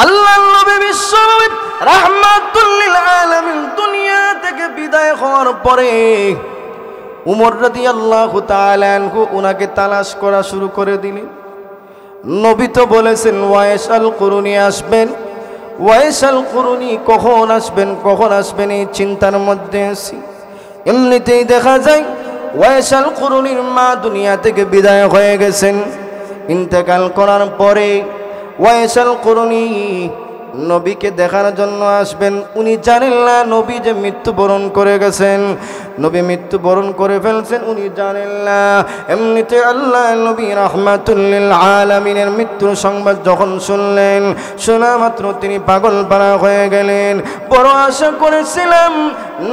আল্লাহর নবী বিশ্বনবী রাহমাতুল লিল আলামিন দুনিয়া থেকে বিদায় হওয়ার পরে উমর রাদিয়াল্লাহু তাআলা আনহু উনাকে তালাশ করা শুরু করে দিলেন। নবী তো বলেছেন ওয়াইস আল কুরুনি আসবেন, ওয়াইস আল কুরুনি কখন আসবেন এই চিন্তার মধ্যে আছি। এমনিতেই দেখা যায় ওয়াইস আল কুরুনির মা দুনিয়া থেকে বিদায় হয়ে গেছেন। ইন্তেকাল করার পরে ওয়াইস আল কুরুনি নবীকে দেখার জন্য আসবেন। উনি জানেন না নবী যে মৃত্যুবরণ করে গেছেন, নবী মৃত্যুবরণ করে ফেলছেন, উনি জানেন না। এমনিতে আল্লাহ নবী রাহমাতুল লিল আলামিনের মৃত্যুর সংবাদ যখন শুনলেন, শোনা মাত্র তিনি পাগল পারা হয়ে গেলেন। বড় আশা করেছিলাম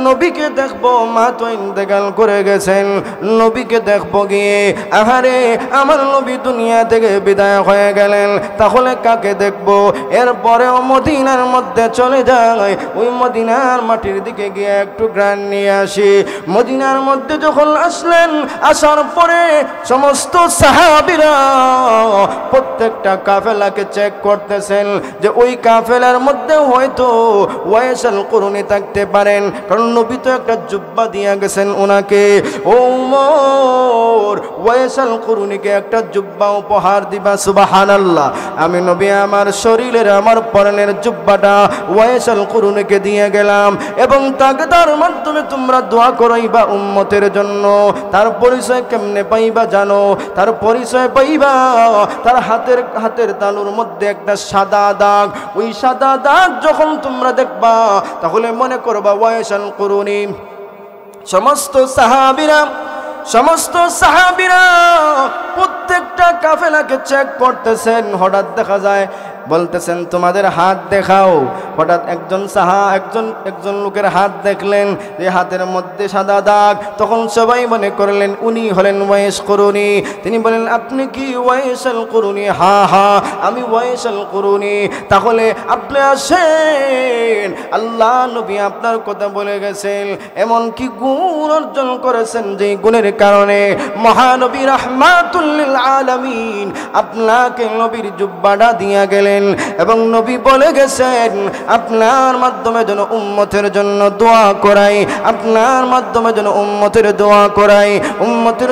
নবীকে দেখবো, মা তো ইন্তেকাল করে গেছেন, নবীকে দেখবো গিয়ে। আহারে আমার নবী দুনিয়া থেকে বিদায় হয়ে গেলেন, তাহলে কাকে দেখবো? এরপরেও মদিনার মধ্যে চলে যায়, ওই মদিনার মাটির দিকে গিয়ে একটু গ্রান নিয়ে আসি। মদিনার মধ্যে যখন আসলেন, আসার পরে সমস্ত সাহাবীরা প্রত্যেকটা কাফেলাকে চেক করতেছেন যে ওই কাফেলার মধ্যে হয়তো ওয়াইস আল কুরুনি থাকতে পারেন, কারণ নবী তো একটা জুব্বা দিয়ে গেছেন ওনাকে। ও উমর, ওয়াইস আল কুরুনিকে একটা জুব্বা উপহার দিবা। সুবহানাল্লাহ। আমি নবী আমার শরীরের আমার পরনের জুব্বাটা ওয়াইস আল কুরুনিকে দিয়ে গেলাম, এবং তাকে তার মাধ্যমে তোমরা দোয়া করাইবা উম্মতের জন্য। তার পরিচয় কেমনে পাইবা জানো? তার পরিচয় পাইবা তার হাতের তালুর মধ্যে একটা সাদা দাগ। ওই সাদা দাগ যখন তোমরা দেখবা তাহলে মনে করবা ওয়াইস আল কুরুনি। সমস্ত সাহাবীরা প্রত্যেকটা কাফেলাকে চেক করতেছেন। হঠাৎ দেখা যায় বলতেছেন তোমাদের হাত দেখাও। হঠাৎ একজন লোকের হাত দেখলেন যে হাতের মধ্যে সাদা দাগ। তখন সবাই মনে করলেন উনি হলেন ওয়াইস কুরুনি। তিনি বলেন আপনি কি ওয়াইস আল কুরুনি? হ্যাঁ আমি ওয়াইস আল কুরুনি। তাহলে আপনি আসেন, আল্লাহ নবী আপনার কথা বলে গেছেন, এমন কি গুণ অর্জন করেছেন যে গুণের কারণে মহানবী রাহমাতুল লিল আলামিন আপনাকে নবীর জুব্বাটা দিয়া গেলেন। এবং নবী বলে গেছেন আপনার মাধ্যমে যেন উম্মতের জন্য দোয়া করাই, আপনার মাধ্যমে যেন উম্মতের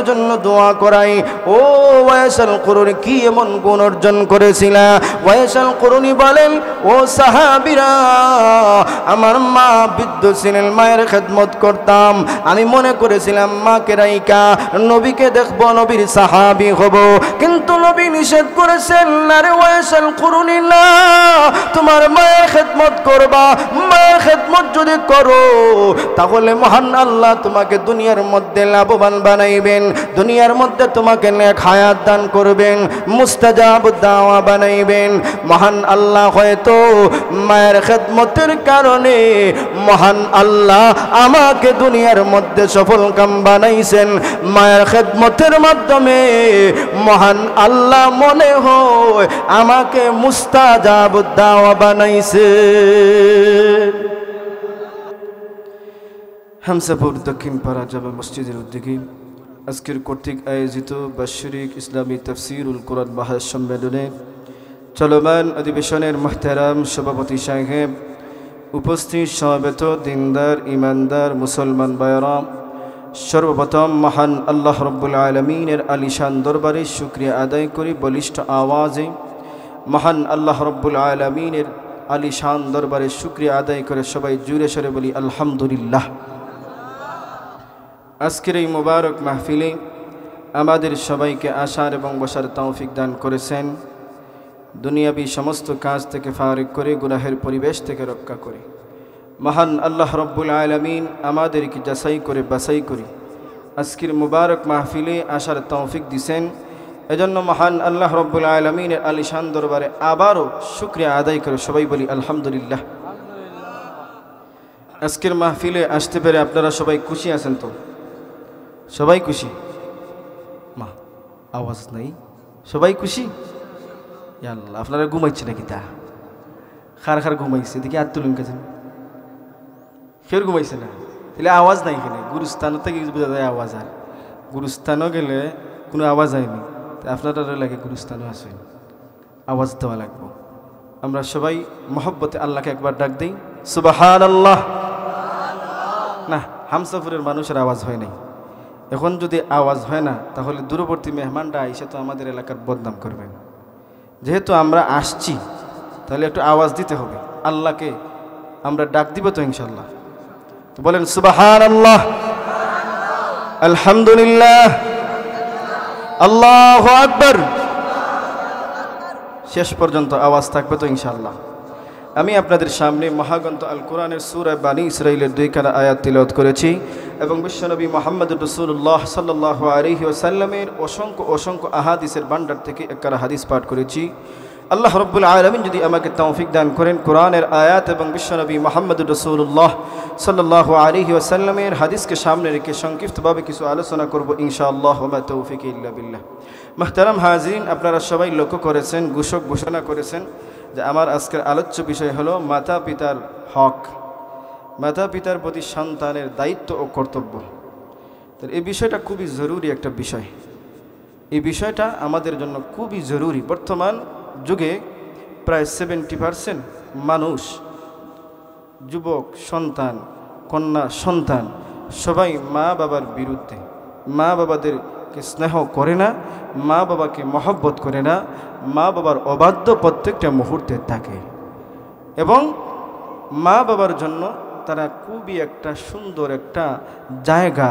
জন্য দোয়া করাই। ও ওয়াইস আল কুরুনি কি এমন গুণ অর্জন করেছিলা? ওয়াইস আল কুরুনি বলেন ও সাহাবীরা, আমার মা বৃদ্ধ ছিলেন, মায়ের খেদমত করতাম। আমি মনে করেছিলাম মাকে রাইকা নবীকে দেখবো, নবীর সাহাবী হব, কিন্তু নবী নিষেধ করেছেন না রে ওয়াইস আল কুরুনি, না তোমার মায়ের খেদমত করবা। মায়ের খেদমত যদি করো তাহলে মহান আল্লাহ তোমাকে দুনিয়ার মধ্যে লাভবান বানাইবেন, দুনিয়ার মধ্যে তোমাকে নেক হায়াত দান করবেন, মুস্তাজাব দাওয়া বানাইবেন। মহান আল্লাহ হয়তো মায়ের খেদমতের কারণে মহান আল্লাহ আমাকে দুনিয়ার মধ্যে সফল কাম বানাইছেন। মায়ের খেদমতের মাধ্যমে মহান আল্লাহ মনে হয় আমাকে মুস্তাজাব দাওয়া বানাইছে। হামসাপুর দক্ষিণ পাড়া জামে মসজিদের উদ্যোগে আজকের কর্তৃক আয়োজিত বাৎসরিক ইসলামী তাফসীরুল কোরআন মহাসম্মেলনে চলমান অধিবেশনের মুহতারাম সভাপতি সাহেব, উপস্থিত সমবেত দিনদার ইমানদার মুসলমান ভাইয়েরা, সর্বপ্রথম মহান আল্লাহ রব্বুল আলামিনের আলিশান দরবারে শুকরিয়া আদায় করি বলিষ্ঠ আওয়াজে। মহান আল্লাহ রব্বুল আলামিনের আলিশান দরবারে শুকরিয়া আদায় করে সবাই জুড়ে সরে বলি আলহামদুলিল্লাহ। আজকের এই মুবারক মাহফিলে আমাদের সবাইকে আসার এবং বসার তৌফিক দান করেছেন। দুনিয়াবি সমস্ত কাজ থেকে ফারিক করে গুনাহের পরিবেশ থেকে রক্ষা করে মহান আল্লাহ রব্বুল আলামিন আমাদেরকে যাচাই করে বাছাই করে আজকের মুবারক মাহফিলে আসার তৌফিক দিছেন। এজন্য মহান আল্লাহ রব্বুল আলামিনের আলিশান দরবারে আবারও শুকরিয়া আদায় করে সবাই বলি আলহামদুলিল্লাহ। আজকের মাহফিলে আসতে পেরে আপনারা সবাই খুশি আছেন তো? সবাই খুশি? মা আওয়াজ নাই, সবাই খুশি? আল্লাহ, আপনারা ঘুমাইছে নাকি? তা খার ঘুমাইছে দেখি আর তুলুন গেছেন, ফের ঘুমাইছে না, তাহলে আওয়াজ নাই। এখানে গুরুস্থানও থেকে বোঝা যায় আওয়াজ, আর গুরুস্থানও গেলে কোনো আওয়াজ হয়নি। আপনারা লাগে গুরুস্থানও আসেন, আওয়াজ দেওয়া লাগবো। আমরা সবাই মহব্বতে আল্লাহকে একবার ডাক দিই, সুবহানাল্লাহ। না, হামসাফুরের মানুষের আওয়াজ হয় নাই। এখন যদি আওয়াজ হয় না, তাহলে দূরবর্তী মেহমানরা এসে তো আমাদের এলাকার বদনাম করবেন। যেহেতু আমরা আসছি, তাহলে একটু আওয়াজ দিতে হবে। আল্লাহকে আমরা ডাক দিব তো ইনশাল্লাহ। তো বলেন সুবহানাল্লাহ, আলহামদুলিল্লাহ, আল্লাহু আকবার। শেষ পর্যন্ত আওয়াজ থাকবে তো ইনশাল্লাহ। আমি আপনাদের সামনে মহাগ্রন্থ আল কোরআনের সূরা বানী ইসরাঈলের 2 খানা আয়াত তিলাওয়াত করেছি এবং বিশ্বনবী মুহাম্মদুর রাসূলুল্লাহ সাল্লাল্লাহু আলাইহি ওয়াসাল্লামের অসংখ্য অসংখ্য আহাদিসের ভান্ডার থেকে একটা হাদিস পাঠ করেছি। আল্লাহ রাব্বুল আলামিন যদি আমাকে তৌফিক দান করেন, কোরআনের আয়াত এবং বিশ্বনবী মুহাম্মদুর রাসূলুল্লাহ সাল্লাল্লাহু আলাইহি ওয়াসাল্লামের হাদিসকে সামনে রেখে সংক্ষিপ্তভাবে কিছু আলোচনা করব ইনশাআল্লাহ। ওয়া মা তৌফিকি ইল্লা বিল্লাহ। মুহতারাম হাজিরিন, আপনারা সবাই লক্ষ্য করেছেন, ঘোষণা করেছেন যে আমার আজকের আলোচ্য বিষয় হলো মাতা পিতার হক, মাতা পিতার প্রতি সন্তানের দায়িত্ব ও কর্তব্য। তো এই বিষয়টা খুবই জরুরি একটা বিষয়। এই বিষয়টা আমাদের জন্য খুবই জরুরি। বর্তমান যুগে প্রায় 70% মানুষ, যুবক সন্তান, কন্যা সন্তান সবাই মা বাবার বিরুদ্ধে, মা বাবাদেরকে স্নেহ করে না, মা বাবাকে মহব্বত করে না, মা বাবার অবাধ্য প্রত্যেকটা মুহূর্তে থাকে। এবং মা বাবার জন্য তারা খুবই একটা সুন্দর একটা জায়গা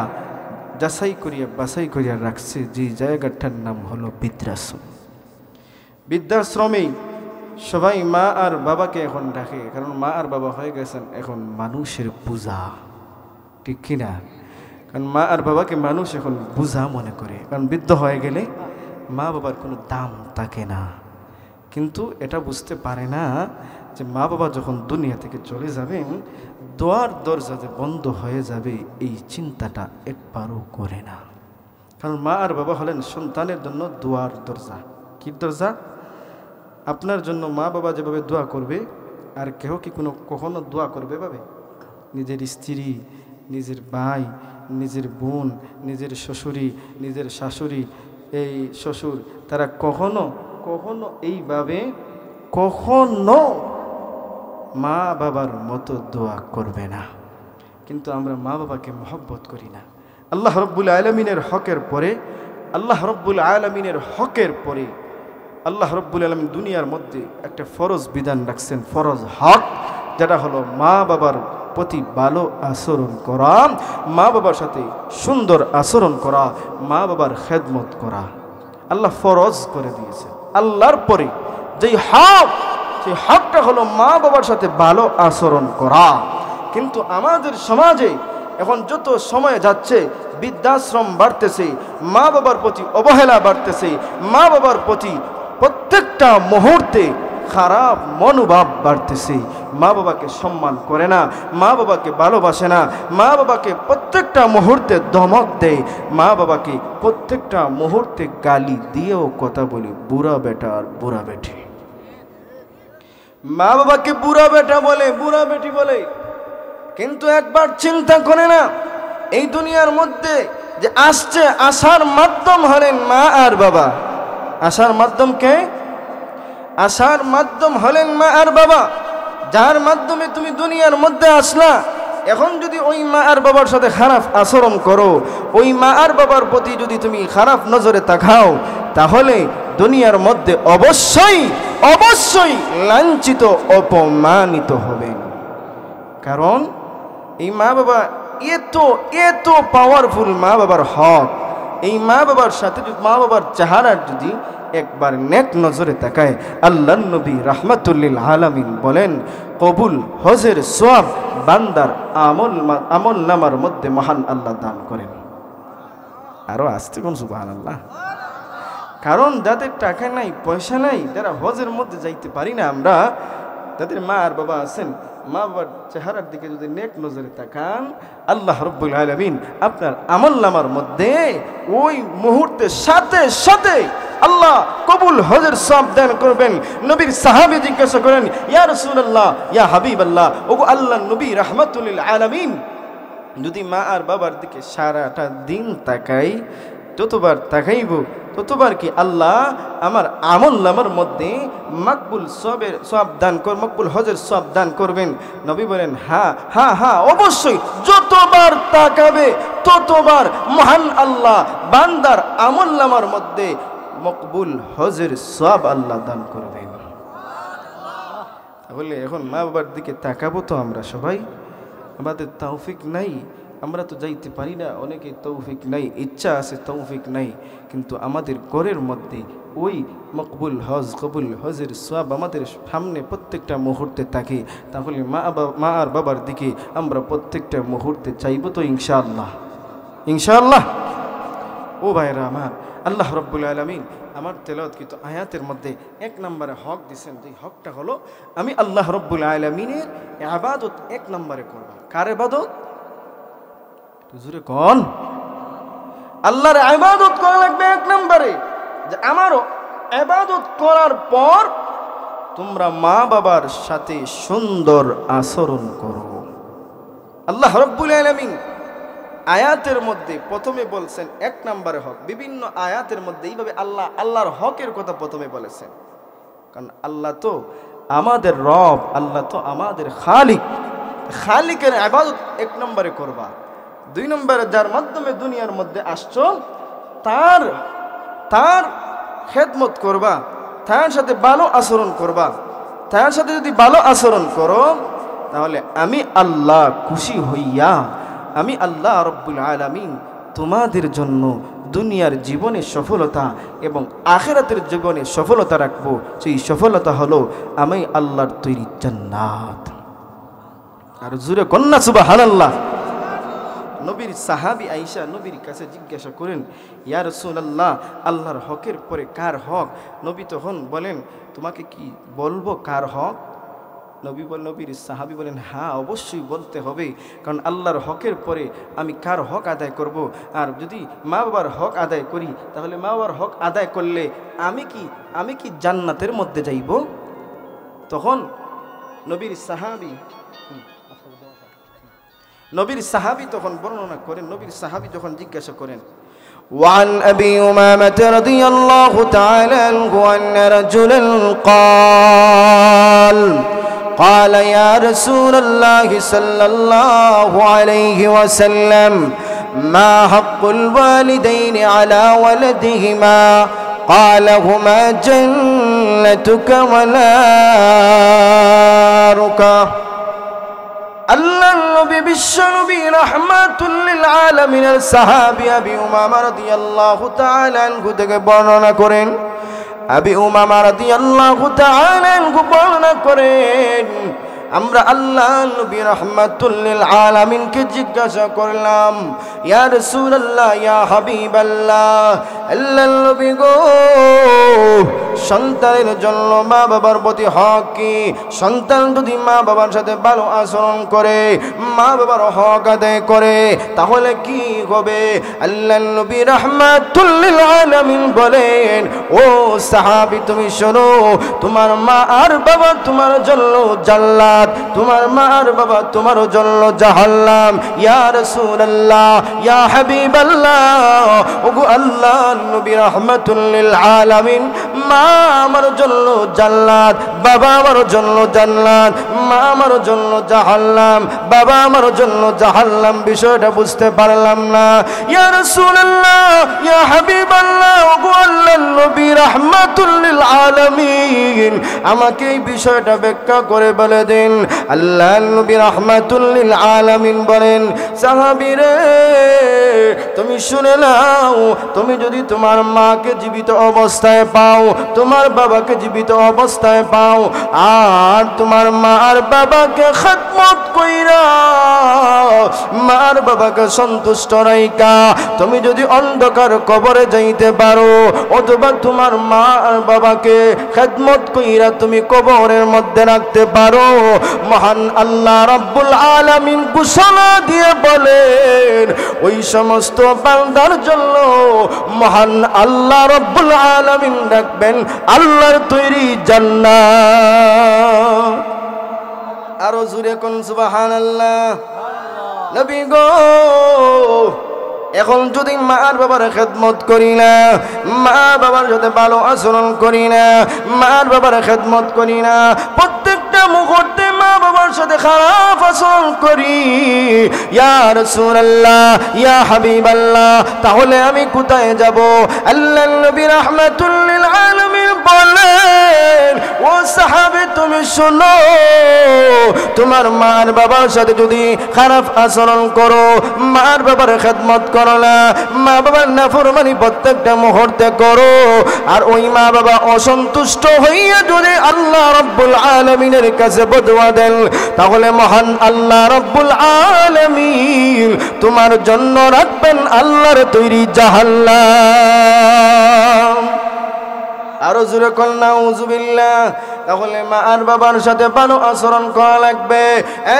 বাছাই করিয়া রাখছে, যে জায়গাটার নাম হলো বৃদ্ধাশ্রম। বৃদ্ধাশ্রমেই সবাই মা আর বাবাকে এখন ডাকে, কারণ মা আর বাবা হয়ে গেছেন এখন মানুষের পূজা, ঠিক কিনা? কারণ মা আর বাবাকে মানুষ এখন পূজা মনে করে, কারণ বৃদ্ধ হয়ে গেলে মা বাবার কোনো দাম থাকে না। কিন্তু এটা বুঝতে পারে না যে মা বাবা যখন দুনিয়া থেকে চলে যাবেন, দোয়ার দরজা যে বন্ধ হয়ে যাবে, এই চিন্তাটা একবারও করে না। কারণ মা আর বাবা হলেন সন্তানের জন্য দোয়ার দরজা। কি দরজা? আপনার জন্য মা বাবা যেভাবে দোয়া করবে, আর কেহ কি কখনো দোয়া করবে ভাবে? নিজের স্ত্রী, নিজের ভাই, নিজের বোন, নিজের শ্বশুরি, নিজের শাশুড়ি, এই শ্বশুর, তারা কখনো এইভাবে কখনো মা বাবার মতো দোয়া করবে না। কিন্তু আমরা মা বাবাকে মহব্বত করি না। আল্লাহ রব্বুল আলামিনের হকের পরে আল্লাহ রব্বুল আলামিন দুনিয়ার মধ্যে একটা ফরজ বিধান রাখছেন, ফরজ হক, যেটা হলো মা বাবার প্রতি ভালো আচরণ করা, মা বাবার সাথে সুন্দর আচরণ করা, মা বাবার খেদমত করা। আল্লাহ ফরজ করে দিয়েছে। আল্লাহর পরে যেই হক, সেই হকটা হলো মা বাবার সাথে ভালো আচরণ করা। কিন্তু আমাদের সমাজে এখন যত সময় যাচ্ছে, বৃদ্ধাশ্রম বাড়তেছে, মা বাবার প্রতি অবহেলা বাড়তেছে, মা বাবার প্রতি প্রত্যেকটা মুহূর্তে খারাপ মনোভাব বাড়তেছে। মা বাবাকে সম্মান করে না, মা বাবাকে ভালোবাসে না, মা বাবাকে প্রত্যেকটা মুহূর্তে ধমক দেয়, মা বাবাকে প্রত্যেকটা মুহূর্তে গালি দিয়েও কথা বলে, বুড়া বেটা আর বুড়া বেটি। মা বাবাকে বুড়া বেটা বলে, বুড়া বেটি বলে, কিন্তু একবার চিন্তা করে না এই দুনিয়ার মধ্যে যে আসার মাধ্যম হলেন মা আর বাবা। আসার মাধ্যম কে? আসার মাধ্যম হলেন মা আর বাবা, যার মাধ্যমে তুমি দুনিয়ার মধ্যে আসলা। এখন যদি ওই মা আর বাবার সাথে খারাপ আচরণ করো, ওই মা আর বাবার প্রতি যদি তুমি খারাপ নজরে তাকাও, তাহলে দুনিয়ার মধ্যে অবশ্যই লাঞ্ছিত, অপমানিত হবে। কারণ এই মা বাবা এত পাওয়ারফুল মা বাবার হক। এই মা বাবার সাথে যদি মা বাবার চেহারার যদি একবার নেক নজরে তাকায়, আল্লাহর নবী রাহমাতুল্লিল আলামিন বলেন, কবুল হজের সওয়াব বান্দার আমল নামার মধ্যে মহান আল্লাহ দান করেন। আরো আসতে কোন সুবহানাল্লাহ। কারণ যাদের টাকা নাই, পয়সা নাই, যারা হজের মধ্যে যাইতে পারি না আমরা, যাদের মা আর বাবা আছেন, মা বাবার চেহারার দিকে যদি নেক নজরে তাকান, আল্লাহ রাব্বুল আলামিন আপনার আমলনামার মধ্যে ওই মুহূর্তে সাথে সাথে আল্লাহ কবুল হজের সওয়াব দান করবেন। নবীর সাহাবী জিজ্ঞাসা করেন, ইয়া রাসূলুল্লাহ, ইয়া হাবিবাল্লাহ, ওগো আল্লাহর নবী রাহমাতুল লিল আলামিন, যদি মা আর বাবার দিকে সারাটা দিন তাকাই, যতবার তাকাইব ততবার কি আল্লাহ আমার আমল নামার মধ্যে মকবুল সওয়াব দান কর, মকবুল হজের সওয়াব দান করবেন। নবী বলেন হ্যাঁ হ্যাঁ হ্যাঁ অবশ্যই, যতবার তাকাবে ততবার মহান আল্লাহ বান্দার আমল নামার মধ্যে মকবুল হজের সওয়াব আল্লাহ দান করবেন। তাহলে এখন মা বাবার দিকে তাকাবো তো আমরা সবাই? আমাদের তৌফিক নাই, আমরা তো যাইতে পারি না, অনেকে তৌফিক নাই, ইচ্ছা আছে তৌফিক নাই, কিন্তু আমাদের ঘরের মধ্যে ওই মকবুল হজ কবুল হজের সওয়াব আমাদের সামনে প্রত্যেকটা মুহূর্তে থাকে। তাহলে মা আর বাবার দিকে আমরা প্রত্যেকটা মুহূর্তে চাইব তো ইনশাআল্লাহ, ইনশাআল্লাহ। ও ভাইরা আমার, আল্লাহ রাব্বুল আলামিন আমার তেলাওয়াতকৃত আয়াতের মধ্যে 1 নম্বরে হক দিয়েছেন। যে হকটা হলো আমি আল্লাহ রাব্বুল আলামিনের ইবাদত 1 নম্বরে করব। কার ইবাদত? হুজুরে কোন? আল্লাহর ইবাদত করা লাগবে 1 নম্বরে। যে আমারও ইবাদত করার পর তোমরা মা বাবার সাথে সুন্দর আচরণ করো। আল্লাহ রাব্বুল আলামিন আয়াতের মধ্যে প্রথমে বলছেন 1 নম্বরে হক। বিভিন্ন আয়াতের মধ্যে এইভাবে আল্লাহর হকের কথা প্রথমে বলেছেন, কারণ আল্লাহ তো আমাদের রব, আল্লাহ তো আমাদের খালিক। খালিকের ইবাদত 1 নম্বরে করবা। 2 নম্বরে যার মাধ্যমে দুনিয়ার মধ্যে আসছো তার খেদমত করবা, তার সাথে ভালো আচরণ করবা। তার সাথে যদি ভালো আচরণ করো তাহলে আমি আল্লাহ খুশি হইয়া আমি আল্লাহ রাব্বুল আলামিন তোমাদের জন্য দুনিয়ার জীবনে সফলতা এবং আখিরাতের জীবনে সফলতা রাখবো। সেই সফলতা হলো আমি আল্লাহর তৈরি জান্নাত। আর জুরে কন্যা সুবহানাল্লাহ। নবীর সাহাবী আয়েশা নবীর কাছে জিজ্ঞাসা করেন, ইয়া রাসূলুল্লাহ, আল্লাহর হকের পরে কার হক? নবী তখন বলেন, তোমাকে কি বলবো কার হক? নবীর সাহাবী বলেন, হ্যাঁ অবশ্যই বলতে হবে, কারণ আল্লাহর হকের পরে আমি কার হক আদায় করব? আর যদি মা বাবার হক আদায় করি তাহলে মা বাবার হক আদায় করলে আমি কি জান্নাতের মধ্যে যাইব? তখন নবীর সাহাবী তখন বর্ণনা করেন, নবীর সাহাবী যখন জিজ্ঞাসা করেন, وعن أبي أمامة رضي الله تعالى عنه أن رجلا قال يا رسول الله صلى الله عليه وسلم ما حق الوالدين على ولدهما؟ قال هما جنتك ونارك। আল্লাহর নবী বিশ্বনবী রাহমাতুল লিল আলামিনের সাহাবী আবি উমামা রাদিয়াল্লাহু তাআলা আনহু থেকে বর্ণনা করেন। আবি উমামা রাদিয়াল্লাহু তাআলা আনহু বর্ণনা করেন, আমরা আল্লাহ নবী রাহমাতুল লিল আলামিনকে জিজ্ঞাসা করলাম, ইয়া রাসূলুল্লাহ, ইয়া হাবিবাল্লাহ, আল্লাহর নবী গো, সন্তানের জন্য মা বাবার প্রতি হক কি? সন্তান যদি মা বাবার সাথে ভালো আচরণ করে, মা বাবার হক আদায় করে, তাহলে কি হবে? আল্লাহর নবী রাহমাতুল লিল আলামিন বলেন, ও সাহাবী তুমি শোনো, তোমার মা আর বাবা তোমার জন্য জান্নাত, তোমার মা আর বাবা তোমার জন্য জাহান্নাম। ইয়া রাসূলুল্লাহ, ইয়া হাবিবাল্লাহ, ওগো আল্লাহর নবী রাহমাতুল লিল আলামিন, মা আমার জন্য জান্নাত, বাবা আমার জন্য জান্নাত, মা আমার জন্য জাহান্নাম, বাবা আমার জন্য জাহান্নাম। বিষয়টা বুঝতে পারলাম না। ইয়া রাসূলুল্লাহ, ইয়া হাবিবাল্লাহ, ওগো আল্লাহর নবী রাহমাতুল লিল আলামিন, আমাকে এই বিষয়টা ব্যাখ্যা করে বলে দিন। আল্লাহর নবী রাহমাতুল লিল আলামিন বলেন, সাহাবীরে তুমি শুনে নাও, তুমি যদি তোমার মাকে জীবিত অবস্থায় পাও, তোমার বাবাকে জীবিত অবস্থায় পাও, আর তোমার মা আর বাবাকে খিদমত কইরা মা আর বাবাকে সন্তুষ্ট রাইকা তুমি যদি অন্ধকার কবরে যাইতে পারো, অথবা তোমার মা আর বাবাকে খিদমত কইরা তুমি কবরের মধ্যে রাখতে পারো, মহান আল্লাহ রাব্বুল আলামিন ঘোষণা দিয়ে বলেন, ওই সমস্ত বান্দার জন্য মহান আল্লাহ রাব্বুল আলামিন রাখবেন আল্লাহর তৈরি জান্নাত। আরো জোরে কোন সুবহানাল্লাহ। নবী গো, এখন যদি মা আর বাবার খেদমত করি না, মা বাবার সাথে ভালো আচরণ করি না, মা আর বাবার খেদমত করি না, প্রত্যেকটা মুহূর্তে মা বাবার সাথে খারাপ আচরণ করি, ইয়া রাসূলুল্লাহ ইয়া হাবিবাল্লাহ, তাহলে আমি কোথায় যাব? আল্লাহর নবী রাহমাতুল লিল আলামিন বলেন, ও সাহাবী তুমি শোনো, তোমার মা আর বাবার সাথে যদি খারাপ আচরণ করো, মা আর বাবার খেদমত করো না, মা বাবার নাফরমানি প্রত্যেকটা মুহূর্তে করো, আর ওই মা বাবা অসন্তুষ্ট হইয়া যদি আল্লাহ রাব্বুল আলামিনের কাছে বদুয়া দেন, তাহলে মহান আল্লাহ রাব্বুল আলামিন তোমার জন্য রাখবেন আল্লাহর তৈরি জাহান্নাম। আরো জোরে কল নাউযুবিল্লাহ। তাহলে মা আর বাবার সাথে ভালো আচরণ করা লাগবে।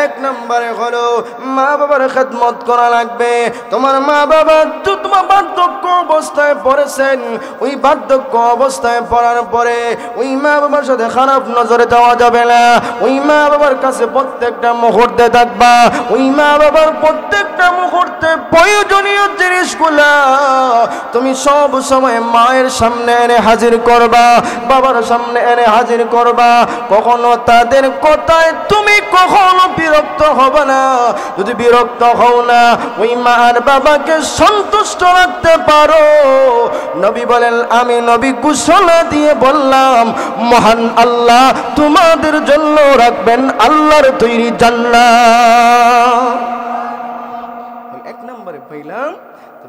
এক নম্বরে হলো মা বাবার খেদমত করা লাগবে। তোমার মা বাবা তো তোমার বার্ধক্য অবস্থায় পড়েছেন, ওই বার্ধক্য অবস্থায় পড়ার পরে ওই মা বাবার সাথে খারাপ নজরে দেওয়া যাবে না। ওই মা বাবার কাছে প্রত্যেকটা মুহূর্তে থাকবা, ওই মা বাবার প্রত্যেকটা মুহূর্তে প্রয়োজনীয় জিনিসগুলা তুমি সব সময় মায়ের সামনে এনে হাজির করবা, বাবার সামনে এনে হাজির করবা। কখনো তাদের কথায় তুমি কখনো বিরক্ত হবে না। যদি বিরক্ত হও না, ওই মা আর বাবাকে সন্তুষ্ট রাখতে পারো, নবী বলেন, আমি নবী ঘোষণা দিয়ে বললাম, মহান আল্লাহ তোমাদের জন্য রাখবেন আল্লাহর তৈরি জান্নাত। এক নম্বরে পাইলাম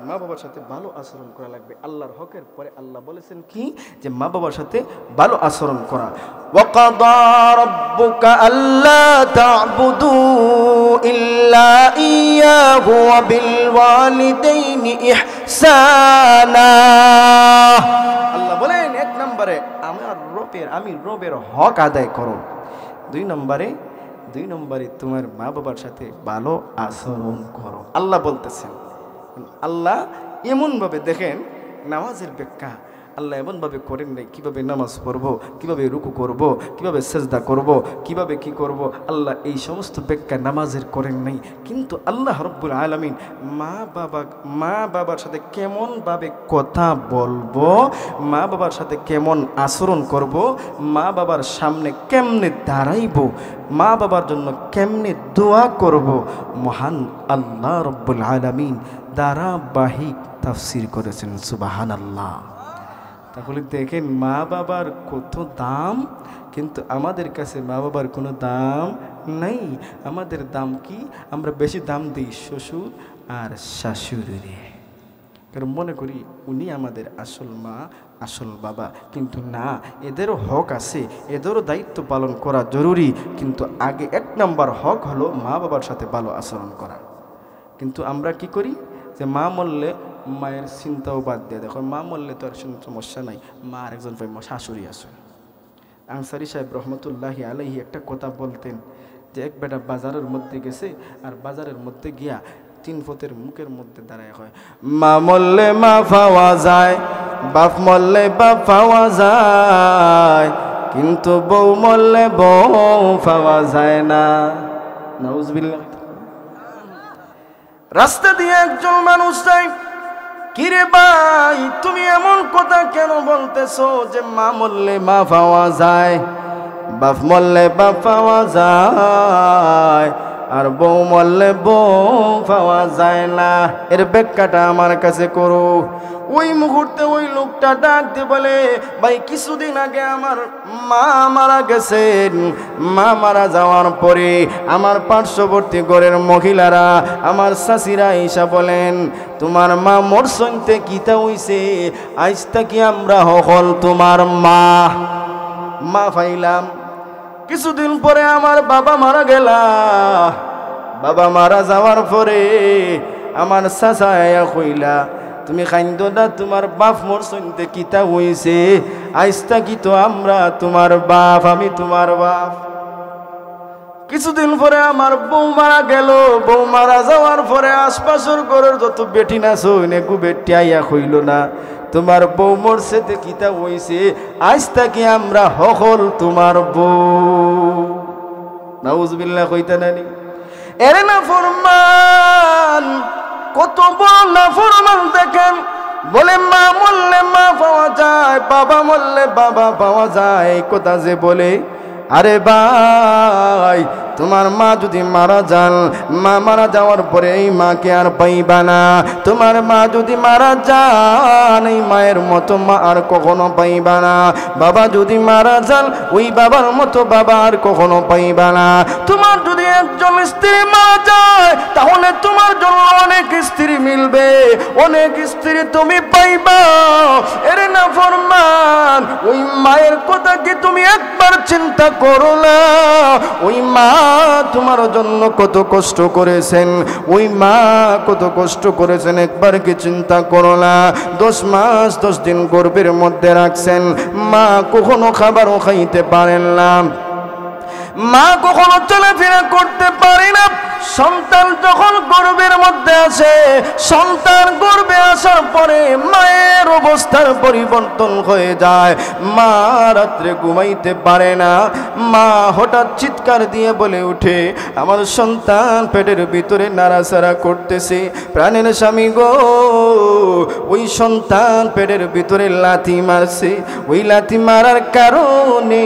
মা বাবার সাথে ভালো আচরণ করা লাগবে। আল্লাহর হকের পরে আল্লাহ বলেছেন কি, যে মা বাবার সাথে ভালো আচরণ করা। ওয়াকাদা রাব্বুকা আল্লা তা'বুদু ইল্লা ইয়্যাহু ওয়া বিল ওয়ালিদাইনি ইহসানা। আল্লাহ বলেন, এক নম্বরে আমি রবের হক আদায় করো। দুই নম্বরে তোমার মা বাবার সাথে ভালো আচরণ করো। আল্লাহ বলতেছেন, আল্লাহ এমনভাবে দেখেন নামাজের ব্যাখ্যা আল্লাহ এমনভাবে করেন নাই, কীভাবে নামাজ পড়ব, কীভাবে রুকু করব, কীভাবে সেজদা করব, কীভাবে কি করব, আল্লাহ এই সমস্ত ব্যাখ্যা নামাজের করেন নাই। কিন্তু আল্লাহ রব্বুল আলামিন মা বাবার সাথে কেমনভাবে কথা বলবো, মা বাবার সাথে কেমন আচরণ করব, মা বাবার সামনে কেমনে দাঁড়াইব, মা বাবার জন্য কেমনে দোয়া করব, মহান আল্লাহ রব্বুল আলামিন ধারাবাহিক তাফসীর করেছেন। সুবহানাল্লাহ। তাহলে দেখেন মা বাবার কত দাম, কিন্তু আমাদের কাছে মা বাবার কোনো দাম নাই। আমাদের দাম কি, আমরা বেশি দাম দিই শ্বশুর আর শাশুড়িরে, কারণ মনে করি উনি আমাদের আসল মা আসল বাবা। কিন্তু না, এদেরও হক আছে, এদেরও দায়িত্ব পালন করা জরুরি। কিন্তু আগে এক নম্বর হক হলো মা বাবার সাথে ভালো আচরণ করা। কিন্তু আমরা কি করি, যে মা মরলে মায়ের চিন্তাও বাদ দিয়ে, দেখো মা মরলে তো আর সমস্যা নাই, মা আরেকজন শাশুড়ি আছে। আনসারী সাহেব রহমতুল্লাহি আলাইহি একটা কথা বলতেন, যে এক বেটা বাজারের মধ্যে গেছে, আর বাজারের মধ্যে গিয়া 3 ফতের মুখের মধ্যে দাঁড়ায় হয়, মা মরলে মা পাওয়া যায়, বাপ মরলে বাপ পাওয়া যায়, কিন্তু বউ মরলে বউ পাওয়া যায় না। নাউজুবিল্লাহ। রাস্তা দিয়ে একজন মানুষ যায়, কিরে ভাই তুমি এমন কথা কেন বলতেছো, যে মা মরলে মা পাওয়া যায়, বাপ মরলে বাপ পাওয়া যায়, আর বউ মরলে বউ পাওয়া যায় না, এর ব্যাখ্যাটা আমার কাছে করো। ওই মুহূর্তে ওই লোকটা ডাক দিয়ে বলে, ভাই কিছুদিন আগে আমার মা মারা গেছেন, মা মারা যাওয়ার পরে আমার পার্শ্ববর্তী ঘরের মহিলারা, আমার চাচিরা ঈশা বলেন, তোমার মা মরসইতে কিতা হইছে, আজ থেকে আমরা হল তোমার মা পাইলাম। কিছুদিন পরে আমার বাবা মারা গেলা, বাবা মারা যাওয়ার পরে আমার চাচা আয়া কইলা, তুমি খাইন্দ না, তোমার বাপ মোর সইতে কিতা হইছে, আইস্তা কি তো আমরা তোমার বাপ, আমি তোমার বাপ। কিছুদিন পরে আমার বউ মারা গেল, বউ মারা যাওয়ার পরে আশপাশের ঘরের যত বেটি না সইনে গু বেটি আইয়া কইল না, তোমার বউ মোর সাথে কিতা হইছে, আইস্তা কি আমরা হল তোমার বউ। নাউজুবিল্লাহ কইতা নানি। এরে না ফরমান কত বড় নাফরমান দেখেন। বলে মা মরলে মা পাওয়া যায়, বাবা মরলে বাবা পাওয়া যায়, কথা যে বলে। আরে ভাই, তোমার মা যদি মারা যান, মা মারা যাওয়ার পরে এই মাকে আর পাইবা না। তোমার মা যদি মারা যান, এই মায়ের মতো মা আর কখনো পাইবা না। বাবা যদি মারা যান, ওই বাবার মতো বাবা আর কখনো পাইবা না। তোমার যদি একজন স্ত্রী মারা যায়, তাহলে তোমার জন্য অনেক স্ত্রী মিলবে, অনেক স্ত্রী তুমি পাইবা। এর নাফরমান, ওই মায়ের কথা কি তুমি একবার চিন্তা করো না? ওই মা তোমার জন্য কত কষ্ট করেছেন, ওই মা কত কষ্ট করেছেন একবার কি চিন্তা করো না? 10 মাস 10 দিন গর্ভের মধ্যে রাখছেন, মা কখনো খাবারও খাইতে পারেন না, মা কখনো চলাফেরা করতে পারে না। সন্তান যখন গর্ভের মধ্যে আসে, সন্তান গর্ভে আসার পরে মায়ের অবস্থার পরিবর্তন হয়ে যায়। মা রাত্রে ঘুমাইতে পারে না। মা হঠাৎ চিৎকার দিয়ে বলে উঠে, আমার সন্তান পেটের ভিতরে নাড়াচাড়া করতেছে। প্রাণের স্বামী গো, ওই সন্তান পেটের ভিতরে লাথি মারছে, ওই লাথি মারার কারণে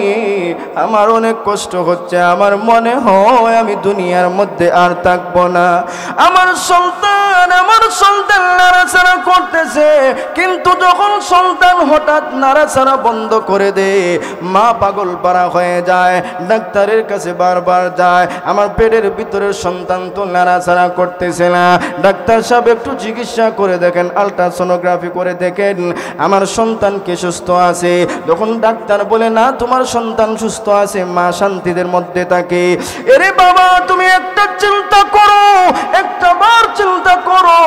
আমার অনেক কষ্ট হচ্ছে। আমার মনে হয় আমি দুনিয়ার মধ্যে আর থাকবো না। আমার সন্তান নাড়াচাড়া করতেছে, কিন্তু যখন সন্তান হঠাৎ নাড়াচাড়া বন্ধ করে দেয়, মা পাগল পারা হয়ে যায়, ডাক্তারের কাছে বারবার যায়। আমার পেটের ভিতরের সন্তান তো নাড়াচাড়া করতেছে না, ডাক্তার সাহেব একটু চিকিৎসা করে দেখেন, আলট্রাসোনোগ্রাফি করে দেখেন আমার সন্তান কে সুস্থ আছে। যখন ডাক্তার বলে না তোমার সন্তান সুস্থ আছে, মা শান্তিদের মধ্যে থাকে। এরে বাবা, তুমি একটা চিন্তা করো, একটা বার চিন্তা করো,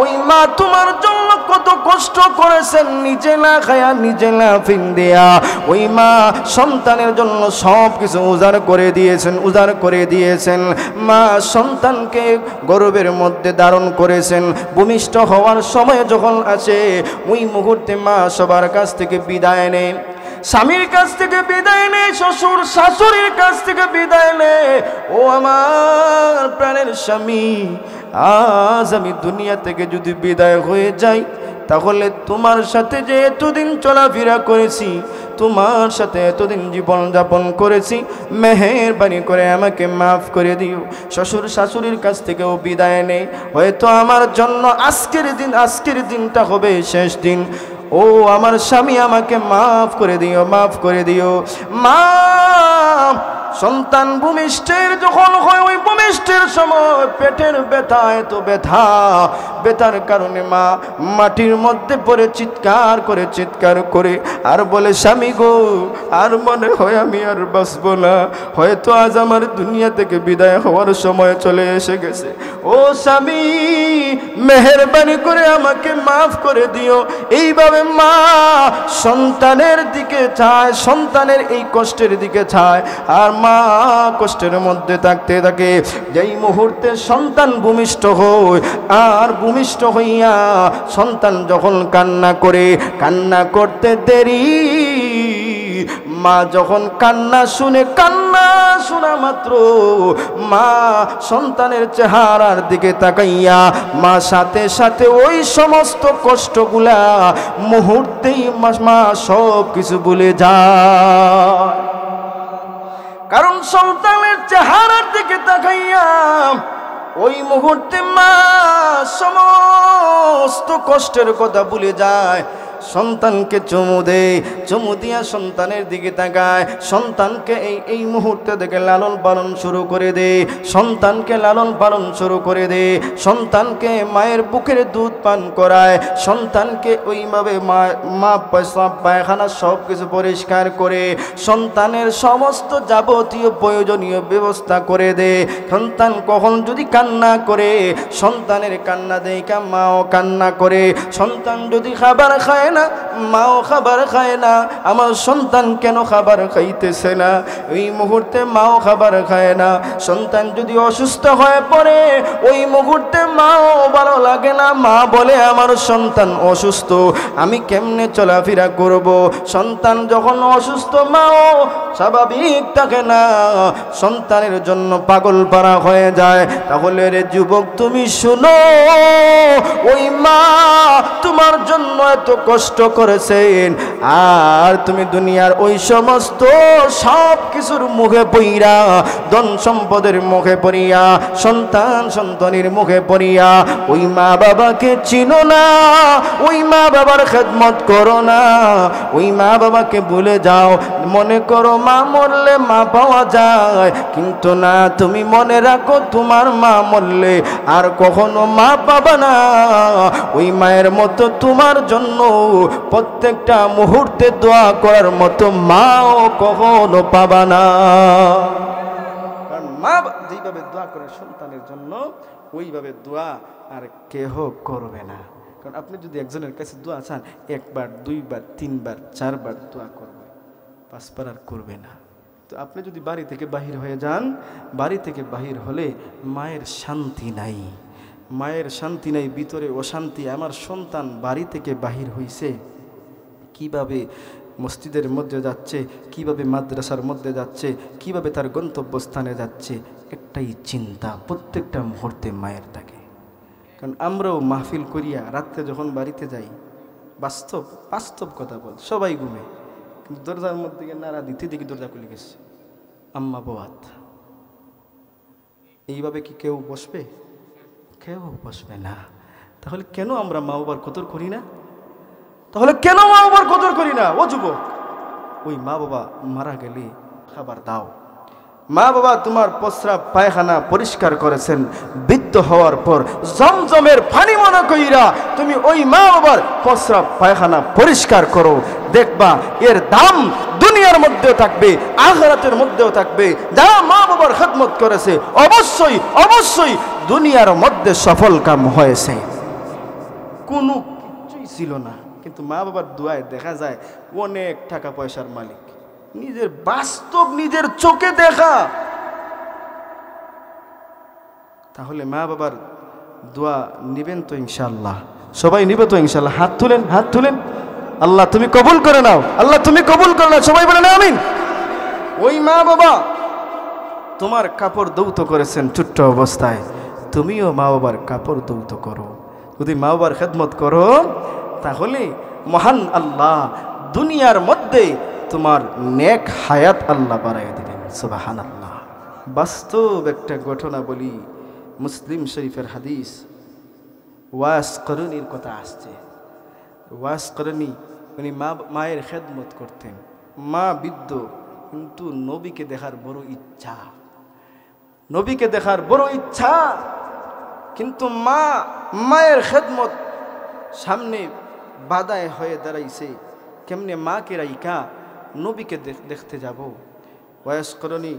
ওই মা তোমার জন্য কত কষ্ট করেছেন, নিজে না খায়া নিজে না ফিন দেয়া। ওই মা সন্তানের জন্য সব কিছু উজাড় করে দিয়েছেন। মা সন্তানকে গর্ভের মধ্যে ধারণ করেছেন। ভূমিষ্ঠ হওয়ার সময় যখন আসে, ওই মুহূর্তে মা সবার কাছ থেকে বিদায় নেয়, স্বামীর কাছ থেকে বিদায় নেয়, শ্বশুর শাশুড়ির কাছ থেকে বিদায় নেয়। ও আমার প্রাণের স্বামী, আজ আমি দুনিয়া থেকে যদি বিদায় হয়ে যাই, তাহলে তোমার সাথে যে এতদিন চলাফেরা করেছি, তোমার সাথে এতদিন জীবন যাপন করেছি, মেহেরবানি করে আমাকে মাফ করে দিও। শ্বশুর শাশুড়ির কাছ থেকেও বিদায় নেই, হয়তো আমার জন্য আজকের দিনটা হবে শেষ দিন। ও আমার স্বামী, আমাকে মাফ করে দিও। মা সন্তান ভূমিষ্ঠের যখন হয়, ওই ভূমিষ্ঠের সময় পেটের ব্যথা, এত ব্যথার কারণে মা মাটির মধ্যে পড়ে চিৎকার করে আর বলে, স্বামী গো, আর মনে হয় আমি আর বাঁচবো না, হয়তো আজ আমার দুনিয়া থেকে বিদায় হওয়ার সময় চলে এসে গেছে। ও স্বামী, মেহেরবানি করে আমাকে মাফ করে দিও। এইভাবে মা সন্তানের দিকে চায়, সন্তানের এই কষ্টের দিকে চায়, আর মা কষ্টের মধ্যে থাকতে থাকে। যেই মুহূর্তে সন্তান ভূমিষ্ঠ হয়, আর ভূমিষ্ঠ হইয়া সন্তান যখন কান্না করতে দেরি, মা যখন কান্না শোনা মাত্র মা সন্তানের চেহারার দিকে তাকাইয়া মা সাথে সাথে ওই সমস্ত কষ্টগুলা মুহূর্তেই মা সব কিছু ভুলে যায়। কারণ সন্তানের চেহারার দিকে তাকাইয়া ওই মুহূর্তে মা সমস্ত কষ্টের কথা ভুলে যায়। সন্তানকে চুমু দিয়া সন্তানের দিকে তাকায়, সন্তানকে এই মুহূর্তে দেখে লালন পালন শুরু করে দে, সন্তানকে মায়ের বুকের দুধ পান করায়, সন্তানকে ওইভাবে মা পেশাব পায়খানা সব কিছু পরিষ্কার করে সন্তানের সমস্ত যাবতীয় প্রয়োজনীয় ব্যবস্থা করে দে। সন্তান কখন যদি কান্না করে, সন্তানের কান্না দেখা মাও কান্না করে। সন্তান যদি খাবার খায়, খায় না, মাও খাবার খায় না, আমার সন্তান কেন খাবার খাইতেছে না? ওই মুহূর্তে মাও খাবার খায় না। সন্তান যদি অসুস্থ হয়ে পড়ে ওই মুহূর্তে মাও ভালো লাগে না, মা বলে আমার সন্তান অসুস্থ, আমি কেমনে চলাফেরা করব? সন্তান যখন অসুস্থ মাও স্বাভাবিক থাকে না, সন্তানের জন্য পাগল পারা হয়ে যায়। তাহলে রে যুবক তুমি শুনো, ওই মা তোমার জন্য এত কষ্ট করেছেন, আর তুমি দুনিয়ার ওই সমস্ত সব কিছুর মুখে পড়িয়া, ধন সম্পদের মুখে পড়িয়া, সন্তানের মুখে পড়িয়া ওই মা বাবাকে চিনো না, ওই মা বাবার খেদমত করো না, ওই মা বাবাকে ভুলে যাও। মনে করো মা মরলে মা পাওয়া যায়, কিন্তু না, তুমি মনে রাখো তোমার মা মরলে আর কখনো মা পাবা না। ওই মায়ের মতো তোমার জন্য প্রত্যেকটা মুহূর্তে দোয়া করার মতো মাও কখনো পাবা না। কারণ মা যেইভাবে দোয়া করে সন্তানের জন্য, ওইভাবে দোয়া আর কেহ করবে না। কারণ আপনি যদি একজনের কাছে দোয়া চান, একবার, দুইবার, তিনবার, চারবার দোয়া করবে, পাঁচবার আর করবে না। তো আপনি যদি বাড়ি থেকে বাহির হয়ে যান, বাড়ি থেকে বাহির হলে মায়ের শান্তি নাই, মায়ের শান্তি নাই, ভিতরে অশান্তি। আমার সন্তান বাড়ি থেকে বাহির হইছে, কিভাবে মসজিদের মধ্যে যাচ্ছে, কিভাবে মাদ্রাসার মধ্যে যাচ্ছে, কিভাবে তার গন্তব্যস্থানে যাচ্ছে, একটাই চিন্তা প্রত্যেকটা মুহূর্তে মায়ের থাকে। কারণ আমরাও মাহফিল করিয়া রাত্রে যখন বাড়িতে যাই, বাস্তব কথা বল, সবাই ঘুমে, কিন্তু দরজার মধ্যে নাড়া দিতে দেখি দরজা খুলে গেছে, আম্মা বোয়াত। এইভাবে কি কেউ বসবে? কেউ বসবে না। তাহলে কেন আমরা মা বাবার কদর করি না? তাহলে কেন মা বাবার কদর করি না? ও যুবক, ওই মা বাবা মারা গেলে খাবার দাও। মা বাবা তোমার প্রস্রাব পায়খানা পরিষ্কার করেছেন, বৃদ্ধ হওয়ার পর জমজমের পানি মনে কইরা তুমি ওই মা বাবার প্রস্রাব পায়খানা পরিষ্কার করো, দেখবা এর দাম দুনিয়ার মধ্যেও থাকবে, আখিরাতের মধ্যেও থাকবে। যারা মা বাবার খেদমত করেছে অবশ্যই অবশ্যই দুনিয়ার মধ্যে সফল কাম হয়েছে। কোনো কিছুই ছিল না, কিন্তু মা বাবার দোয়ায় দেখা যায় অনেক টাকা পয়সার মালিক। নিজের বাস্তব নিজের চোখে দেখা। তাহলে মা বাবার দোয়া নিবেন তো ইনশাআল্লাহ? সবাই নিবে তো ইনশাআল্লাহ? হাত তুলেন, হাত তুলেন। আল্লাহ তুমি কবুল করে নাও, আল্লাহ তুমি কবুল করে নাও, সবাই বলেন আমিন। ওই মা বাবা তোমার কাপড় দৌত করেছেন ছোট্ট অবস্থায়, তুমিও মা বাবার কাপড় দৌত করো। যদি মা বাবার খেদমত করো তাহলে মহান আল্লাহ দুনিয়ার মধ্যে তোমার নেক হায়াত আল্লাহ বাড়াইয়া দিবেন। সুবহানাল্লাহ। বাস্তব একটা ঘটনা বলি, মুসলিম শরীফের হাদিস। ওয়াস করণীর কথা আসছে। ওয়াস করণী উনি মায়ের খেদমত করতেন, মা বৃদ্ধ, কিন্তু নবীকে দেখার বড় ইচ্ছা, নবীকে দেখার বড় ইচ্ছা, কিন্তু মায়ের খেদমত সামনে বাধায় হয়ে দাঁড়াইছে। কেমনে মাকে রাইকা নবীকে দেখতে যাব? ওয়াস করণী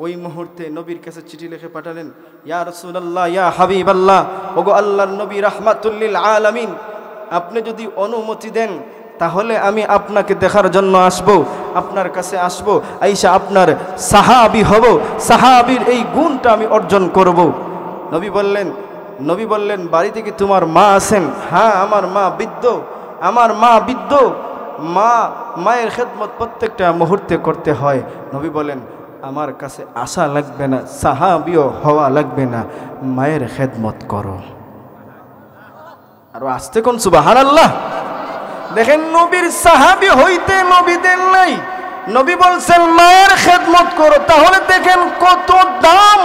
ওই মুহূর্তে নবীর কাছে চিঠি লিখে পাঠালেন, ইয়া রাসূলুল্লাহ, ইয়া হাবিবাল্লাহ, ওগো আল্লাহর নবী রাহমাতুল লিল আলামিন, আপনি যদি অনুমতি দেন তাহলে আমি আপনাকে দেখার জন্য আসব, আপনার কাছে আসব, আইসা আপনার সাহাবী হব, সাহাবীর এই গুণটা আমি অর্জন করব। নবী বললেন বাড়িতে কি তোমার মা আছেন? হ্যাঁ, আমার মা বৃদ্ধ, আমার মা বৃদ্ধ, মায়ের খেদমত প্রত্যেকটা মুহূর্তে করতে হয়। নবী বলেন আমার কাছে আসা লাগবে না, সাহাবীও হওয়া লাগবে না, মায়ের খেদমত করো। আরো আসতে কোন সুবহানাল্লাহ। দেখেন নবীর সাহাবী হইতে নবী দেন নাই, নবী বলছেন মায়ের খেদমত করো। তাহলে দেখেন কত দাম।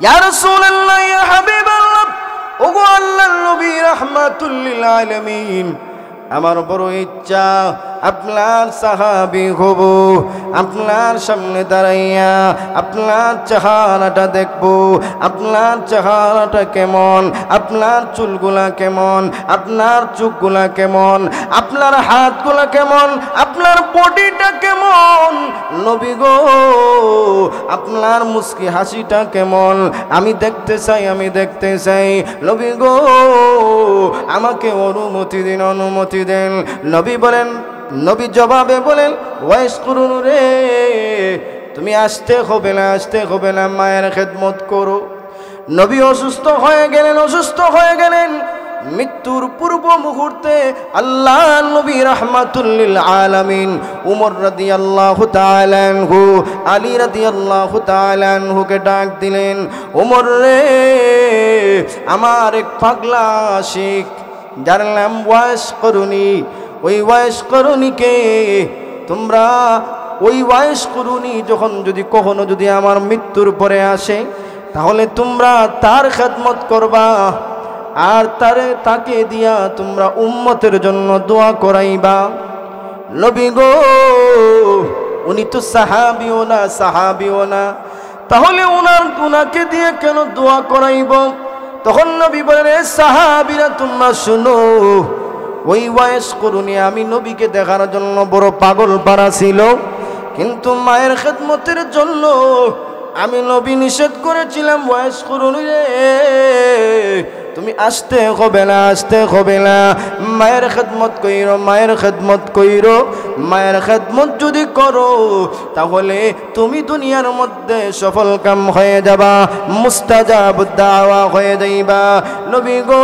ইয়া রাসূলুল্লাহ, ইয়া হাবিবাল্লাহ, ওগো আল্লাহর নবী রাহমাতুল লিল আলামিন, আমার বড় ইচ্ছা আপনার সাহাবী হব, আপনার সামনে দাঁড়াইয়া আপনার চেহারাটা দেখব, আপনার চেহারাটা কেমন, আপনার চুলগুলা কেমন, আপনার চোখগুলা কেমন, আপনার হাতগুলা কেমন, আপনার বডিটা কেমন। নবী গো, আপনার মুস্কি হাসিটা কেমন, আমি দেখতে চাই, আমি দেখতে চাই। নবী গো আমাকে অনুমতি দিন, অনুমতি দেন। নবী বলেন, নবী জবাবে বলেন, ওয়াইস করুন রে, তুমি আসতে হবে না, আসতে হবে না, মায়ের খেদমত করো। নবী অসুস্থ হয়ে গেলেন, অসুস্থ হয়ে গেলেন। মৃত্যুর পূর্ব মুহূর্তে আল্লাহ নবী রাহমাতুল লিল আলামিন উমর রাদিয়াল্লাহু তাআলা আনহু, আলী রাদিয়াল্লাহু তাআলা আনহুকে ডাক দিলেন, ওমর রে, আমার এক পাগলা আশিক যার নাম ওয়াইস করুনি, ওই ওয়াইস করুনিকে তোমরা, ওই ওয়াইস করুনি যখন যদি কখনো যদি আমার মৃত্যুর পরে আসে, তাহলে তোমরা তার খেদমত করবা, আর তাকে দিয়া তোমরা উম্মতের জন্য দোয়া করাইবা। নবী গো উনি তো সাহাবিও না, সাহাবিও না, তাহলে উনাকে দিয়ে কেন দোয়া করাইব? তখন নবী বলেন, সাহাবীরা তোমরা শুনো, ওই ওয়াইস করুনি আমি নবীকে দেখার জন্য বড় পাগল পারা ছিল, কিন্তু মায়ের খেদমতের জন্য আমি নবী নিষেধ করেছিলাম, ওয়াইস করুনি রে তুমি আসতে হবে না, আসতে হবে না, মায়ের খেদমত কইরো, মায়ের খেদমত কইরো। মায়ের খেদমত যদি করো তাহলে তুমি দুনিয়ার মধ্যে সফল কাম হয়ে যাবা, মুস্তাজাব দাওয়া হয়ে যাইবা। নবী গো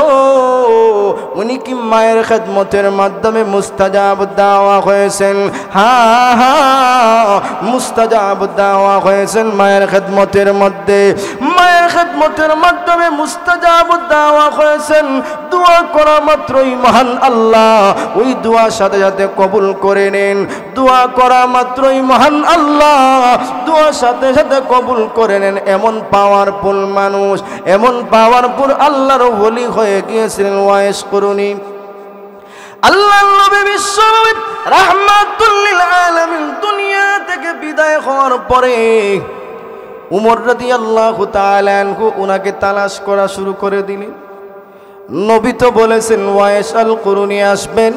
উনি কি মায়ের খেদমতের মাধ্যমে মুস্তাজাব দাওয়া হয়েছেন? হ্যাঁ হ্যাঁ, মুস্তাজাব দাওয়া হয়েছেন মায়ের খেদমতের মধ্যে, মায়ের খেদমতের মাধ্যমে মুস্তাজাব দাওয়া হয়েছেন। দোয়া করা মাত্রই মহান আল্লাহ ওই দোয়ার সাথে সাথে কবুল করে নেন, দোয়া করা মাত্রই মহান আল্লাহ দোয়ার সাথে সাথে কবুল করে নেন। এমন পাওয়ারফুল মানুষ, এমন পাওয়ারফুল আল্লাহর ওলি হয়ে গিয়েছিলেন ওয়াইস করুনি। আল্লাহর নবী বিশ্বনবী রাহমাতুল লিল আলামিন দুনিয়া থেকে বিদায় হওয়ার পরে উমর রাদিয়াল্লাহু তাআলা আনহু উনাকে তালাশ করা শুরু করে দিলেন। নবী তো বলেছেন ওয়াইস আল কুরুনি আসবেন,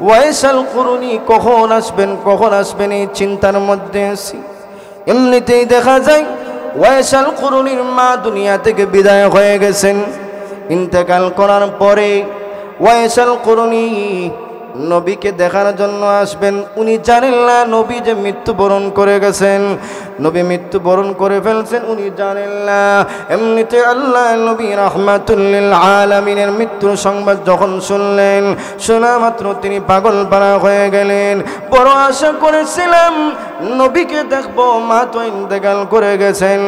ওয়াইস আল কুরুনি কখন আসবেন, কখন আসবেন এই চিন্তার মধ্যে আছি। এমনিতেই দেখা যায় ওয়াইস আল কুরুনির মা দুনিয়া থেকে বিদায় হয়ে গেছেন। ইন্তেকাল করার পরে ওয়াইস আল কুরুনি নবীকে দেখার জন্য আসবেন। উনি জানেন না নবী যে মৃত্যুবরণ করে গেছেন, নবী মৃত্যুবরণ করে ফেলছেন, উনি জানেন না। এমনিতে আল্লাহ নবী রাহমাতুল লিল আলামিনের মৃত্যুর সংবাদ যখন শুনলেন, শোনা মাত্র তিনি পাগল পারা হয়ে গেলেন। বড় আশা করেছিলাম নবীকে দেখবো, মা তো ইন্তেকাল করে গেছেন,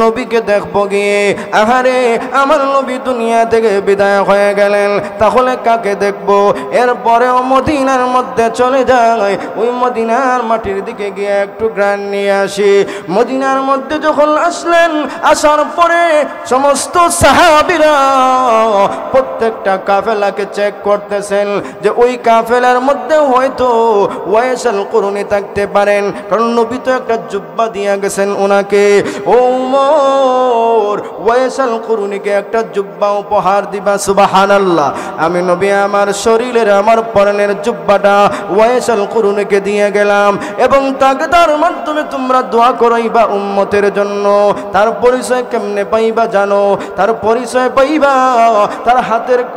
নবীকে দেখবো গিয়ে। আহারে আমার নবী দুনিয়া থেকে বিদায় হয়ে গেলেন, তাহলে কাকে দেখবো? এরপরেও মদিনার মধ্যে চলে যায়, ওই মদিনার মাটির দিকে গিয়ে একটু গ্রান নিয়ে আসি। মদিনার মধ্যে যখন আসলেন, আসার পরে সমস্ত সাহাবীরা প্রত্যেকটা কাফেলাকে চেক করতেছেন যে ওই কাফেলার মধ্যে হয়তো ওয়াইস আল কুরুনি থাকতে পারেন, কারণ নবী তো একটা জুব্বা দিয়ে গেছেন ওনাকে। ও উমর, ওয়াইস আল কুরুনিকে একটা জুব্বা উপহার দিবা। সুবহানাল্লাহ, আমি নবী আমার শরীরের আমার পরনের জুব্বাটা ওয়াইস আল কুরুনিকে দিয়ে গেলাম, এবং তাকে তার মাধ্যমে তোমরা দোয়া করাইবা উম্মতের জন্য। তার পরিচয় কেমনে পাইবা জানো? তার পরিচয় পাইবা তার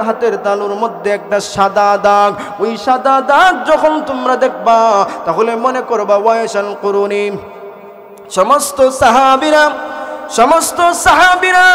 হাতের তালুর মধ্যে একটা সাদা দাগ। ওই সাদা দাগ যখন তোমরা দেখবা তাহলে মনে করবা ওয়াইস আল কুরুনি। সমস্ত সাহাবীরা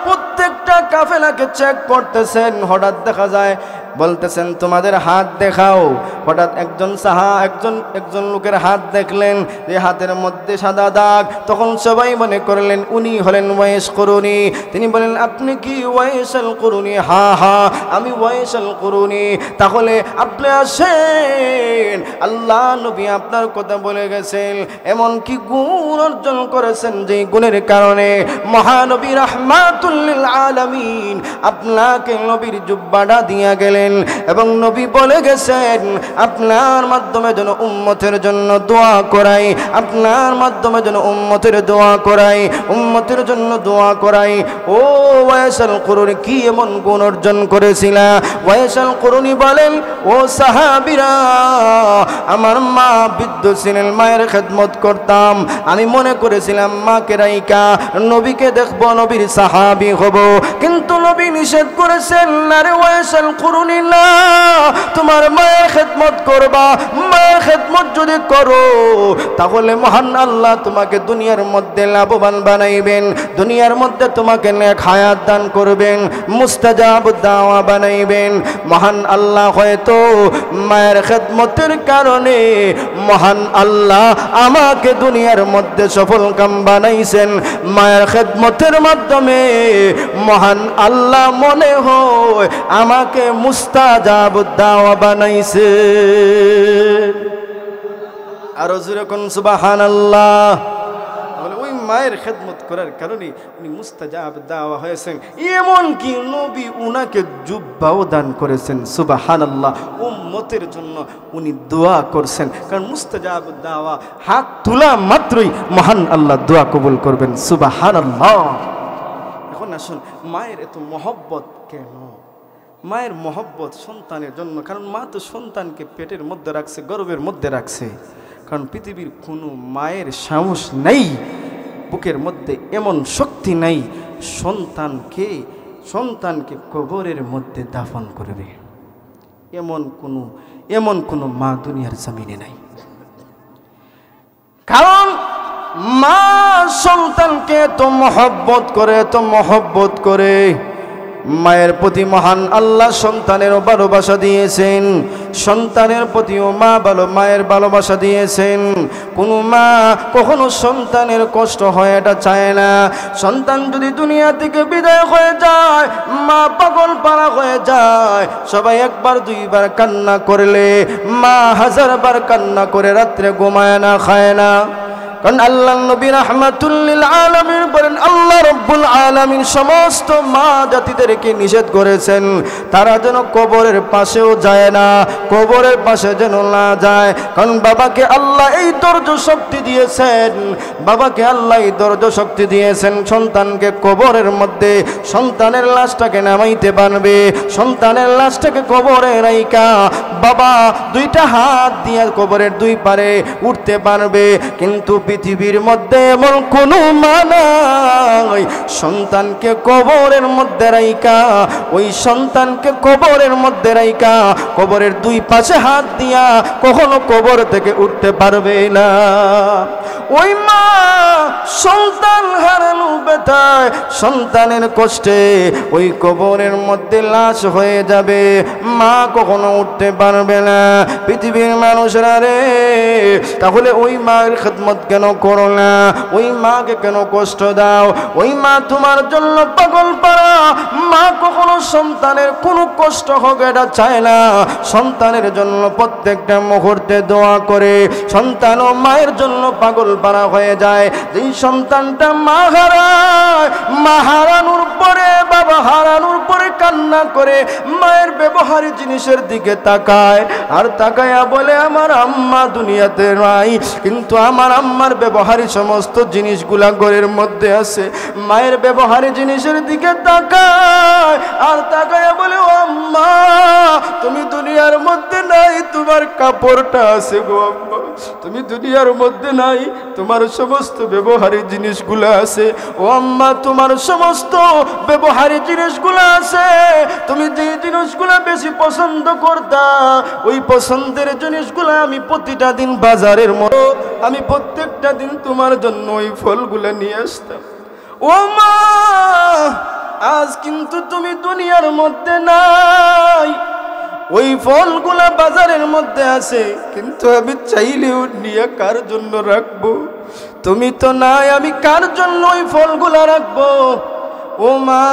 প্রত্যেকটা কাফেলাকে চেক করতেছেন। হঠাৎ দেখা যায় বলতেছেন তোমাদের হাত দেখাও। হঠাৎ একজন লোকের হাত দেখলেন যে হাতের মধ্যে সাদা দাগ। তখন সবাই মনে করলেন উনি হলেন ওয়াইস কুরুনি। তিনি বলেন আপনি কি ওয়াইস আল কুরুনি? হ্যাঁ হ্যাঁ আমি ওয়াইস আল কুরুনি। তাহলে আপনি আসেন, আল্লাহ নবী আপনার কথা বলে গেছেন, এমন কি গুণ অর্জন করেছেন যে গুণের কারণে মহানবী রাহমাতুল লিল আলামিন আপনাকে নবীর জুব্বাটা দিয়া গেলেন। গেলেন এবং নবী বলে গেছেন আপনার মাধ্যমে যেন উম্মতের জন্য দোয়া করাই, আপনার মাধ্যমে যেন উম্মতের দোয়া করাই, উম্মতের জন্য দোয়া করাই। ও ওয়াইসাল কুরুনি কি এমন গুণ অর্জন করেছিলা? ওয়াইসাল কুরুনি বলেন ও সাহাবীরা, আমার মা বৃদ্ধ ছিলেন, মায়ের খেদমত করতাম, আমি মনে করেছিলাম মাকে রাইকা নবীকে দেখবো, নবীর সাহাবী হব, কিন্তু নবী নিষেধ করেছেন না রে ওয়াইসাল কুরুনি, না, তোমার মায়ের খেদমত করবা। মায়ের খেদমত যদি করো তাহলে মহান আল্লাহ তোমাকে দুনিয়ার মধ্যে লাভবান বানাইবেন, দুনিয়ার মধ্যে তোমাকে নেক হায়াত দান করবেন, মুস্তাজাব দাওয়া বানাইবেন। মহান আল্লাহ হয়তো মায়ের খেদমতের কারণে মহান আল্লাহ আমাকে দুনিয়ার মধ্যে সফল কাম বানাইছেন। মায়ের খেদমতের মাধ্যমে মহান আল্লাহ মনে হয় আমাকে মুস্তাজাব দাওয়া বানাইছে। আরো জোরে কোন সুবহানাল্লাহ। ওই মায়ের খেদমত করার কারণে উনি মুস্তাজাব দাওয়া হয়েছেন, এমন কি নবী উনাকে জুব্বাও দান করেছেন। সুবহানাল্লাহ। উম্মতের জন্য উনি দোয়া করছেন, কারণ মুস্তাজাব দাওয়া হাত তোলা মাত্রই মহান আল্লাহ দোয়া কবুল করবেন। সুবহানাল্লাহ। এখন আসুন, মায়ের এত মহব্বত কেন? মায়ের মহব্বত সন্তানের জন্য, কারণ মা তো সন্তানকে পেটের মধ্যে রাখছে, গর্ভের মধ্যে রাখছে। কারণ পৃথিবীর কোনো মায়ের সাহস নেই, বুকের মধ্যে এমন শক্তি নাই সন্তানকে কবরের মধ্যে দাফন করবে, এমন কোনো মা দুনিয়ার জমিনে নাই। কারণ মা সন্তানকে তো মহব্বত করে, মায়ের প্রতি মহান আল্লাহ সন্তানেরও ভালোবাসা দিয়েছেন, সন্তানের প্রতিও মায়ের ভালোবাসা দিয়েছেন। কোনো মা কখনো সন্তানের কষ্ট হয় এটা চায় না। সন্তান যদি দুনিয়া থেকে বিদায় হয়ে যায়, মা পাগল পারা হয়ে যায়। সবাই একবার দুইবার কান্না করলে মা হাজারবার কান্না করে রাত্রে ঘুমায় না, খায় না। কারণ আল্লাহ নবী রাহমাতুল লিল আলামিন বলেন, আল্লাহ রাব্বুল আলামিন সমস্ত মা জাতিদেরকে নিষেধ করেছেন তারা যেন কবরের পাশেও যায় না, কবরের পাশে যেন না যায়। কারণ বাবাকে আল্লাহ এই ধৈর্য শক্তি দিয়েছেন, সন্তানকে কবরের মধ্যে সন্তানের লাশটাকে নামাইতে পারবে, সন্তানের লাশটাকে কবরে রাইকা বাবা দুইটা হাত দিয়ে কবরের দুই পারে উঠতে পারবে। কিন্তু পৃথিবীর মধ্যে এমন কোনো মা নাই সন্তানকে কবরের মধ্যে রাইকা, ওই সন্তানকে কবরের মধ্যে রাইকা কবরের দুই পাশে হাত দিয়া কখনো কবর থেকে উঠতে পারবে না। ওই মা সন্তান হারানো ব্যথায়, সন্তানের কষ্টে ওই কবরের মধ্যে লাশ হয়ে যাবে, মা কখনো উঠতে পারবে না। পৃথিবীর মানুষরা রে, তাহলে ওই মায়ের খেদমত কেন করো না? ওই মাকে কেন কষ্ট দাও? ওই মা তোমার জন্য পাগল পারা। মা কখনো সন্তানের কোনো কষ্ট হোক এটা চায় না, সন্তানের জন্য প্রত্যেকটা মুহূর্তে দোয়া করে। সন্তানও মায়ের জন্য পাগল পারা হয়ে যায়। যেই সন্তানটা মা হারায়, মা হারানোর পরে, বাবা হারানোর পরে কান্না করে মায়ের ব্যবহারিক জিনিসের দিকে তাকায়, আর তাকায়া বলে আমার আম্মা দুনিয়াতে নাই, কিন্তু আমার আম্মার ব্যবহারিক সমস্ত জিনিসগুলা ঘরের মধ্যে আছে। মায়ের ব্যবহারিক জিনিসের দিকে তাকায় আর তাকায়া বলে ও আম্মা তুমি দুনিয়ার মধ্যে নাই, তোমার কাপড়টা আছে গো আম্মা, তুমি দুনিয়ার মধ্যে নাই, তোমার সমস্ত ব্যবহারিক জিনিসগুলো আছে। ও আম্মা তোমার সমস্ত ব্যবহারিক জিনিসগুলো আছে, তুমি যে জিনিসগুলো বেশি পছন্দ করতা ওই পছন্দের জিনিসগুলো আমি প্রতিটা দিন বাজারের মতো আমি প্রত্যেকটা দিন তোমার জন্য ওই ফলগুলো নিয়ে আসতাম। ও মা আজ কিন্তু তুমি দুনিয়ার মধ্যে নাই, ওই ফলগুলা বাজারের মধ্যে আছে, কিন্তু আমি চাইলেও নিয়ে কার জন্য রাখবো? তুমি তো নাই, আমি কার জন্য ওই ফলগুলা রাখবো? ও মা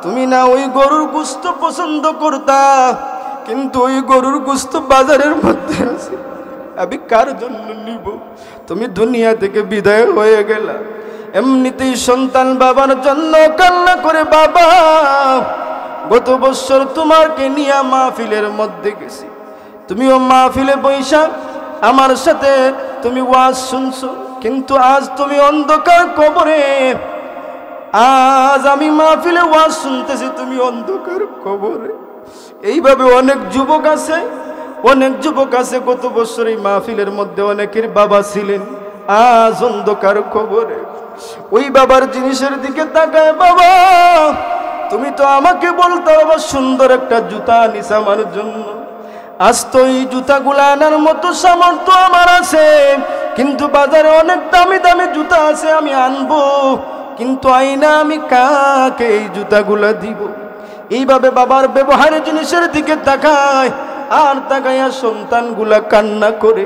তুমি না ওই গরুর গোশত পছন্দ করতা, কিন্তু ওই গরুর গোশত বাজারের মধ্যে আছে, আমি কার জন্য নিব? তুমি দুনিয়া থেকে বিদায় হয়ে গেলা। এমনিতেই সন্তান বাবার জন্য কান্না করে, বাবা গত বছর তোমাকে নিয়ে মাহফিলের মধ্যে গেছি, তুমিও মাহফিলে বৈশা আমার সাথে তুমি ওয়াজ শুনছো, কিন্তু আজ তুমি অন্ধকার কবরে। আজ আমি মাহফিলে ওয়াজ শুনতেছি, তুমি অন্ধকার কবরে। এইভাবে অনেক যুবক আছে, অনেক যুবক আছে গত বছর এই মাহফিলের মধ্যে অনেকের বাবা ছিলেন, আজ অন্ধকার কবরে। ওই বাবার জিনিসের দিকে তাকায়, বাবা তুমি তো আমাকে বলতে বাবা সুন্দর একটা জুতা আনিস আমার জন্য। আজ তো এই জুতাগুলো আনার মতো সামর্থ্য আমার আছে, কিন্তু বাজারে অনেক দামি দামি জুতা আছে, আমি আনবো, কিন্তু আইনা আমি কাকে এই জুতাগুলো দিব? এইভাবে বাবার ব্যবহারের জিনিসের দিকে তাকায়, আর তাকাইয়া সন্তানগুলা কান্না করে।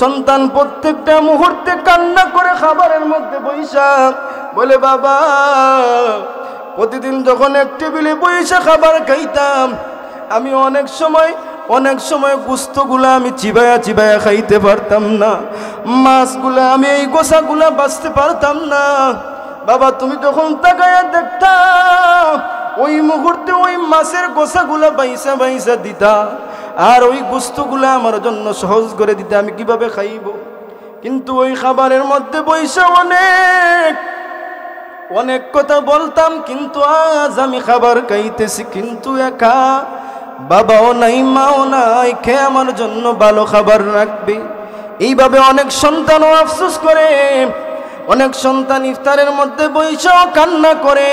সন্তান প্রত্যেকটা মুহূর্তে কান্না করে খাবারের মধ্যে বইসা বলে, বাবা প্রতিদিন যখন এক টেবিলে বইসা খাবার খাইতাম, আমি অনেক সময় গোস্তগুলা আমি চিবায়া চিবায়া খাইতে পারতাম না, মাছগুলা আমি এই গোসাগুলা বাঁচতে পারতাম না। বাবা তুমি যখন তাকায়া দেখতাম, ওই মুহূর্তে ওই মাছের গোসাগুলা বাইসা বাইসা দিতা, আর ওই গোস্তগুলা আমার জন্য সহজ করে দিতে, আমি কিভাবে খাইব? কিন্তু ওই খাবারের মধ্যে বইসা অনেক কথা বলতাম, কিন্তু আজ আমি খাবার খাইতেছি, কিন্তু একা, বাবাও নাই মাও নাই, খেয়ে আমার জন্য ভালো খাবার রাখবে। এইভাবে অনেক সন্তানও আফসোস করে, অনেক সন্তান ইফতারের মধ্যে বইসাও কান্না করে,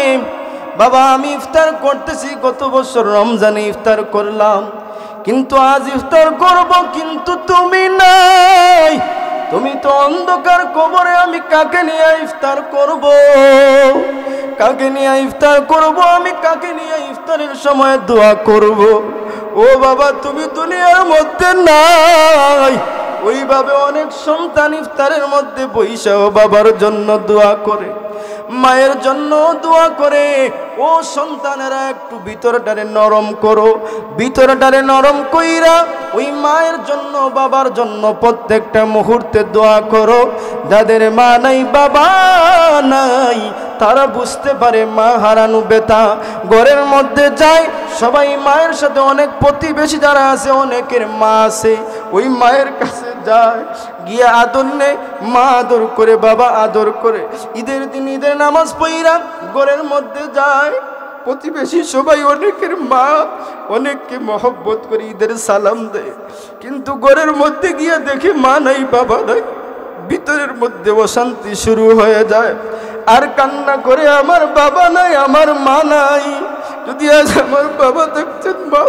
বাবা আমি ইফতার করতেছি, গত বছর রমজানে ইফতার করলাম, কিন্তু আজ ইফতার করব, কিন্তু তুমি নাই, তুমি তো অন্ধকার কবরে, আমি কাকে নিয়ে ইফতার করব? কাকে নিয়ে ইফতার করব? আমি কাকে নিয়ে ইফতারের সময় দোয়া করব? ও বাবা তুমি দুনিয়ার মধ্যে নাই। ওইভাবে অনেক সন্তান ইফতারের মধ্যে বইসাও বাবার জন্য দোয়া করে, মায়ের জন্য দোয়া করে। ও সন্তানেরা একটু ভিতরটারে নরম করো, ভিতরটারে নরম কইরা ওই মায়ের জন্য বাবার জন্য প্রত্যেকটা মুহূর্তে দোয়া করো। যাদের মা নাই বাবা নাই, তারা বুঝতে পারে মা হারানো ব্যথা। ঘরের মধ্যে যায় সবাই মায়ের সাথে, অনেক প্রতিবেশী যারা আছে অনেকের মা আছে, ওই মায়ের কাছে যায়, গিয়ে আদর নেয়, মা আদর করে, বাবা আদর করে। ঈদের দিন ঈদের নামাজ পড়া ঘরের মধ্যে যায়, প্রতিবেশী সবাই অনেকের মা অনেককে মহব্বত করে ঈদের সালাম দেয়, কিন্তু ঘরের মধ্যে গিয়ে দেখে মা নাই বাবা নাই, ভিতরের মধ্যে অশান্তি শুরু হয়ে যায়, আর কান্না করে আমার বাবা নাই, আমার মা নাই। যদি আজ আমার বাবা থাকতেন, মা,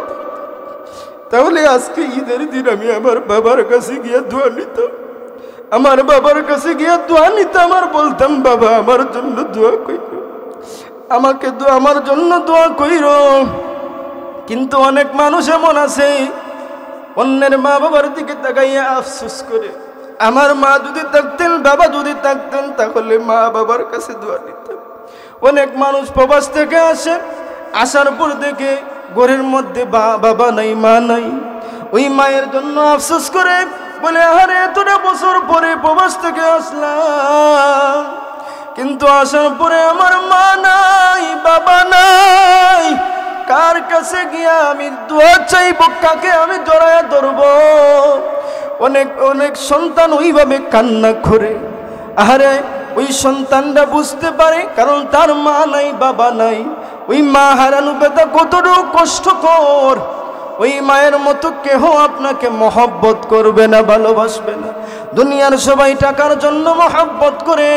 তাহলে আজকে ঈদের দিন আমি আমার বাবার কাছে গিয়ে দোয়া নিতাম, আমার বাবার কাছে গিয়ে দোয়া নিতাম, আর বলতাম বাবা আমার জন্য দোয়া কইরো, আমাকে আমার জন্য দোয়া কইরো। কিন্তু অনেক মানুষ এমন আছে অন্যের মা বাবার দিকে তাকাইয়া আফসোস করে, আমার মা যদি থাকতেন, বাবা যদি থাকতেন, তাহলে মা বাবার কাছে দোয়া নিতাম। অনেক মানুষ প্রবাস থেকে আসে, আসার পর দেখে ঘরের মধ্যে বাবা নাই, মা নাই, ওই মায়ের জন্য আফসোস করে, বলে আরে এতটা বছর পরে প্রবাস থেকে আসলাম, কিন্তু আসার পরে আমার মা নাই, বাবা নাই, কার কাছে গিয়া আমি দোয়া চাইব, কাকে আমি জড়ায়া ধরব? অনেক সন্তান ওইভাবে কান্না করে। আরে ওই সন্তানটা বুঝতে পারে, কারণ তার মা নাই, বাবা নাই, ওই মা হারানো ব্যথা কতটুকু কষ্টকর। ওই মায়ের মতো কেহ আপনাকে মহব্বত করবে না, ভালোবাসবে না। দুনিয়ার সবাই টাকার জন্য মহব্বত করে,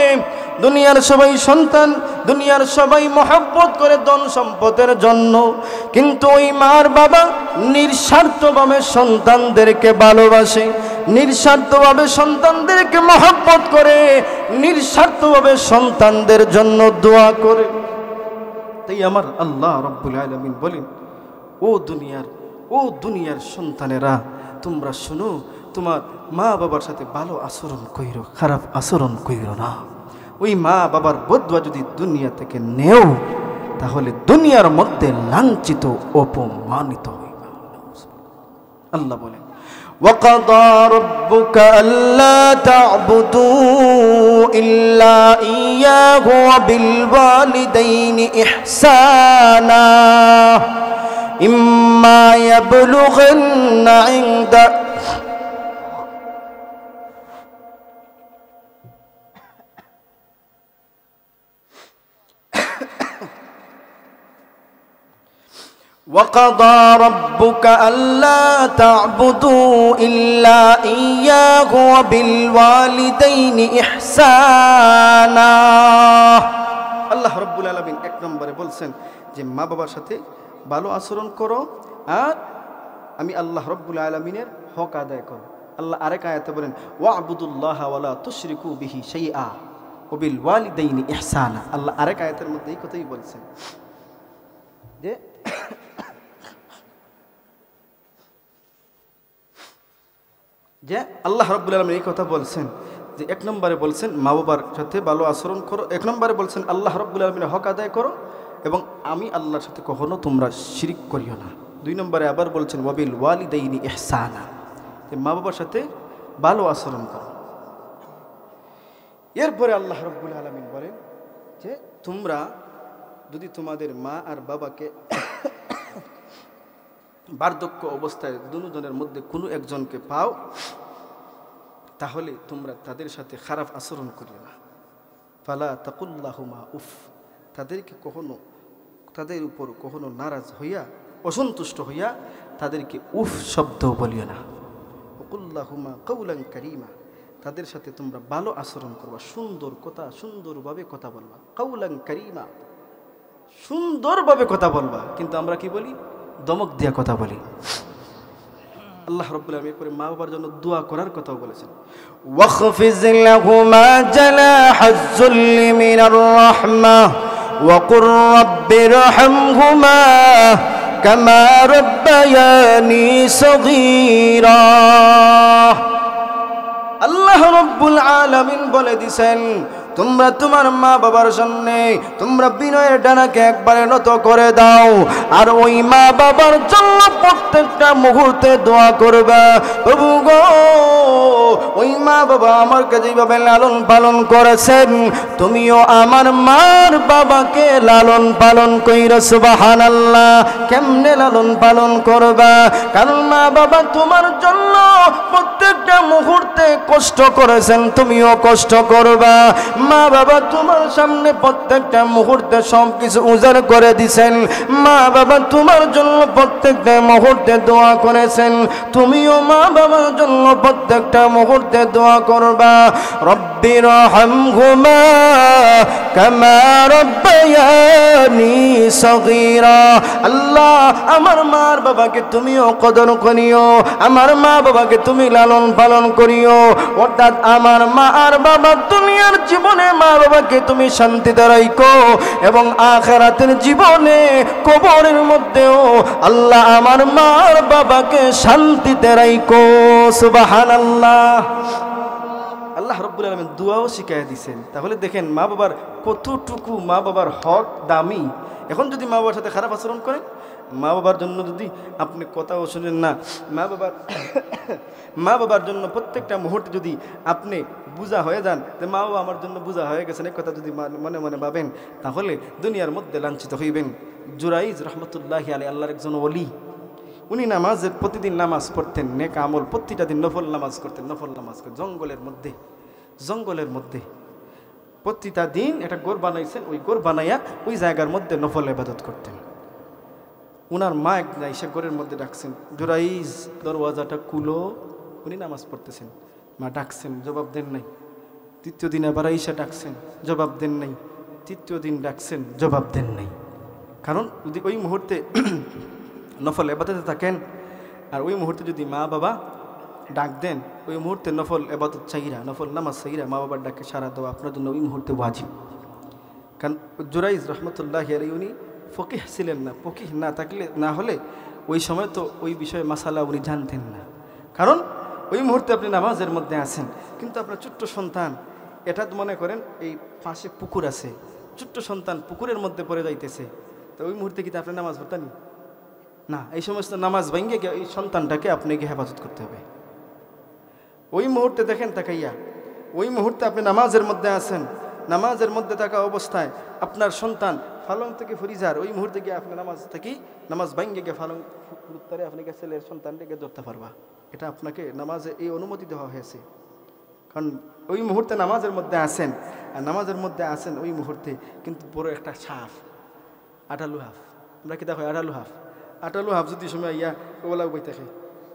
দুনিয়ার সবাই সন্তান, দুনিয়ার সবাই মহব্বত করে ধন সম্পদের জন্য, কিন্তু ওই মার বাবা নিঃস্বার্থভাবে সন্তানদেরকে ভালোবাসে, নিঃস্বার্থভাবে সন্তানদেরকে মহব্বত করে, নিঃস্বার্থভাবে সন্তানদের জন্য দোয়া করে। তাই আমার আল্লাহ রাব্বুল আলামিন বলেন, ও দুনিয়ার সন্তানেরা, তোমরা শোনো, তোমার মা বাবার সাথে ভালো আচরণ কইরো, খারাপ আচরণ কইরো না। ওই মা বাবার বদুয়া যদি দুনিয়া থেকে নেও, তাহলে দুনিয়ার মধ্যে লাঞ্ছিত অপমানিত হইবা। আল্লাহ বলেন, وَقَضَى رَبُّكَ أَلَّا تَعْبُدُوا إِلَّا إِيَّاهُ وَبِالْوَالِدَيْنِ إِحْسَانًا ইম্মা ইয়াবলুগান্না ইনদা وقضى ربك ألا تعبدوا إلا إياه وبالوالدين إحسانا আল্লাহ রাব্বুল আলামিন এক নম্বরে বলছেন যে মা বাবার সাথে ভালো আচরণ করো আর আমি আল্লাহ রাব্বুল আলামিনের হক আদায় করো। আল্লাহ আরেক আয়াতে বলেন ওয়া'বুদুল্লাহা ওয়া লা তুশরিকু বিহি শাইআ ওয়া বিল ওয়ালিদাইনি ইহসানা। আল্লাহ আরেক আয়াতের মধ্যে এই কথাই বলছেন যে আল্লাহ রাব্বুল আলামিন এই কথা বলছেন যে এক নম্বরে বলছেন মা বাবার সাথে ভালো আচরণ করো, এক নম্বরে বলছেন আল্লাহ রাব্বুল আলামিনের হক আদায় করো এবং আমি আল্লাহর সাথে কখনো তোমরা শিরিক করিও না। দুই নম্বরে আবার বলছেন ওয়াবিল ওয়ালিদাইনি ইহসানা, যে মা বাবার সাথে ভালো আচরণ করো। এরপরে আল্লাহ রাব্বুল আলামিন বলেন যে তোমরা যদি তোমাদের মা আর বাবাকে বার্ধক্য অবস্থায় দুজনের মধ্যে কোনো একজনকে পাও তাহলে তোমরা তাদের সাথে খারাপ আচরণ করিও না। ফালা তাকুল্লাহুমা উফ, তাদেরকে কখনো তাদের উপর কখনো নারাজ হইয়া অসন্তুষ্ট হইয়া তাদেরকে উফ শব্দ বলিও না। ওকুল্লাহুমা কাউলান কারীমা, তাদের সাথে তোমরা ভালো আচরণ করবা, সুন্দর কথা সুন্দরভাবে কথা বলবা। কাউলান কারীমা, সুন্দরভাবে কথা বলবা। কিন্তু আমরা কি বলি? দমক দিয়া কথা বলি। আল্লাহ রাব্বুল আলামিন পরে মা বাবার জন্য দোয়া করার কথাও বলেছেন ওয়াখফিজ লাহুমা জানাহাজ যুল্লি মিনার রাহমাহ ওয়া কুর রাব্বিরহামহুমা কামা রাব্বায়ানি সগীরা। আল্লাহ রাব্বুল আলামিন বলে দিয়েছেন তোমরা তোমার মা বাবার সামনে তোমরা বিনয়ের ডানাকে একবারে নত করে দাও আর ওই মা বাবার জন্য প্রত্যেকটা মুহূর্তে দোয়া করবা। প্রভু গো, ওই মা বাবা আমাকে যেভাবে লালন পালন করেছেন তুমিও আমার মার বাবাকে লালন পালন কইরা। সুবহানাল্লাহ। কেমনে লালন পালন করবা? কারণ মা বাবা তোমার জন্য প্রত্যেকটা মুহূর্তে কষ্ট করেছেন, তুমিও কষ্ট করবা। মা বাবা তোমার সামনে প্রত্যেকটা মুহূর্তে সব কিছু উজাড় করে দিছেন। মা বাবা তোমার জন্য প্রত্যেকটা মুহূর্তে দোয়া করেছেন, তুমিও মা বাবার জন্য প্রত্যেকটা মুহূর্তে দোয়া করবা। রব্বিরহামহুমা কামা রাব্বায়ানি সগীরা। আল্লাহ আমার মার বাবাকে তুমিও কদর করিও, আমার মা বাবাকে তুমি লালন পালন করিও। অর্থাৎ আমার মা আর বাবা দুনিয়ার জীবনে মা বাবাকে তুমি শান্তিতে রাখো এবং আখিরাতের জীবনে কবরের মধ্যেও আল্লাহ আমার মার বাবাকে শান্তিতে রাখো। সুবহানাল্লাহ। আল্লাহ রাব্বুল আলামিন দুয়াও শিখাইয়া দিয়েছেন। তাহলে দেখেন মা বাবার কতটুকু মা বাবার হক দামি। এখন যদি মা বাবার সাথে খারাপ আচরণ করেন, মা বাবার জন্য যদি আপনি কথাও শুনেন না, মা বাবার জন্য প্রত্যেকটা মুহূর্তে যদি আপনি বুঝা হয়ে যান যে মা বাবা আমার জন্য বুঝা হয়ে গেছেন, এক কথা যদি মনে মনে ভাবেন তাহলে দুনিয়ার মধ্যে লাঞ্ছিত হইবেন। জুরাইজ রহমতুল্লাহি আলাইহি আল্লাহর একজন ওলি, উনি নামাজের প্রতিদিন নামাজ পড়তেন, নেক আমল প্রতিটা দিন নফল নামাজ করতেন। জঙ্গলের মধ্যে প্রতিটা দিন একটা গোর বানাইছেন, ওই গোর বানাইয়া ওই জায়গার মধ্যে নফল ইবাদত করতেন। উনার মা এক এসে ঘরের মধ্যে ডাকছেন, জুরাইজ দরওয়াজাটা খুলো। উনি নামাজ পড়তেছেন, মা ডাকছেন, জবাব দেন নাই। তৃতীয় দিন আবার এসে ডাকছেন, জবাব দেন নাই। তৃতীয় দিন ডাকছেন, জবাব দেন নাই। কারণ যদি ওই মুহূর্তে নফল ইবাদতে থাকেন আর ওই মুহূর্তে যদি মা বাবা ডাক দেন, ওই মুহূর্তে নফল ইবাদত চাইরা, নফল নামাজ চাইরা মা বাবার ডাকে সারা দেওয়া আপনার জন্য ওই মুহূর্তে ওয়াজিব। কারণ জুরাইজ রহমতুল্লাহি আলাইহি উনি ফকিহ ছিলেন না। ফকিহ না হলে ওই সময় তো ওই বিষয়ে মাসালা উনি জানতেন না। কারণ ওই মুহূর্তে আপনি নামাজের মধ্যে আছেন, কিন্তু আপনার ছোট্ট সন্তান, এটা মনে করেন এই পাশে পুকুর আছে, ছোট্ট সন্তান পুকুরের মধ্যে পড়ে যাইতেছে, তো ওই মুহূর্তে কি আপনি নামাজ পড়তেন না? এই সমস্ত নামাজ ভেঙে গিয়ে এই সন্তানটাকে আপনাকে হেফাজত করতে হবে। ওই মুহূর্তে দেখেন তাকাইয়া, ওই মুহূর্তে আপনি নামাজের মধ্যে আছেন, নামাজের মধ্যে থাকা অবস্থায় আপনার সন্তান ফালং থেকে ফরিজার ওই মুহূর্তে গিয়ে আপনি নামাজ থেকে নামাজ ভাঙ্গে গিয়ে ফালং উত্তরে আপনাকে ছেলের সন্তানটাকে ধরতে পারবা। এটা আপনাকে নামাজে এই অনুমতি দেওয়া হয়েছে, কারণ ওই মুহূর্তে নামাজের মধ্যে আসেন, আর নামাজের মধ্যে আসেন ওই মুহূর্তে কিন্তু বড় একটা সাপ, আটালু হাফ, আমরা কি দেখো আটালু হাফ যদি সময় ইয়া ওলা বই থাকে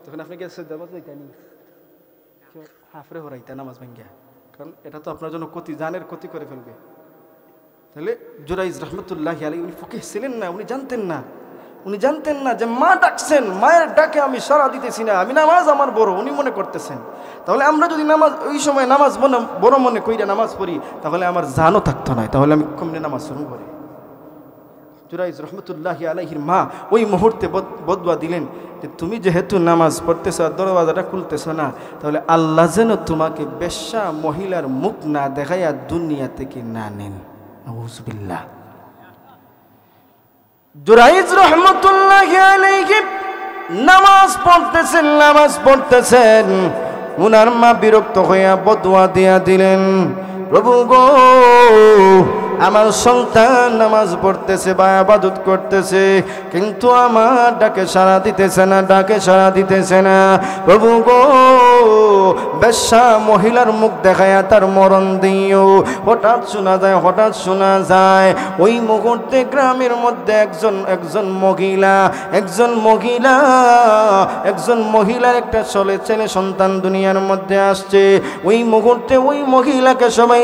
তখন আপনাকে হাফরে হরাইতা নামাজ ভাঙ্গিয়া, কারণ এটা তো আপনার জন্য জানের ক্ষতি করে ফেলবে। তাহলে জুরাইজ রহমতুল্লাহি আলাইহি উনি ফকিহ ছিলেন না, উনি জানতেন না যে মা ডাকছেন, মায়ের ডাকে আমি সাড়া দিতেছি না, আমি নামাজ আমার বড়, উনি মনে করতেছেন। তাহলে আমরা যদি নামাজ ওই সময় নামাজ বড় মনে কইরা নামাজ পড়ি তাহলে আমার জানও থাকতো না, তাহলে আমি কমনে নামাজ শুরু করি। জুরাইজ রহমতুল্লাহি আলাইহির মা ওই মুহূর্তে বদুয়া দিলেন যে তুমি যেহেতু নামাজ পড়তেছো আর দরওয়াজাটা খুলতেছো না, তাহলে আল্লাহ যেন তোমাকে বেশ্যা মহিলার মুখ না দেখাইয়া দুনিয়া থেকে না নেন। আউযুবিল্লাহ। জুরাইজ রহমতুল্লাহি আলাইহি নামাজ পড়তেছেন, উনার মা বিরক্ত হইয়া বদুয়া দিয়া দিলেন, প্রভু গো আমার সন্তান নামাজ পড়তেছে বা ইবাদত করতেছে, কিন্তু আমার ডাকে সাড়া দিতেছে না, প্রভু গো বেশ্যা মহিলার মুখ দেখায়া তার মরণ দিও। হঠাৎ শোনা যায় ওই মুহূর্তে গ্রামের মধ্যে একজন মহিলার একটা ছেলে সন্তান দুনিয়ার মধ্যে আসছে। ওই মুহূর্তে ওই মহিলাকে সবাই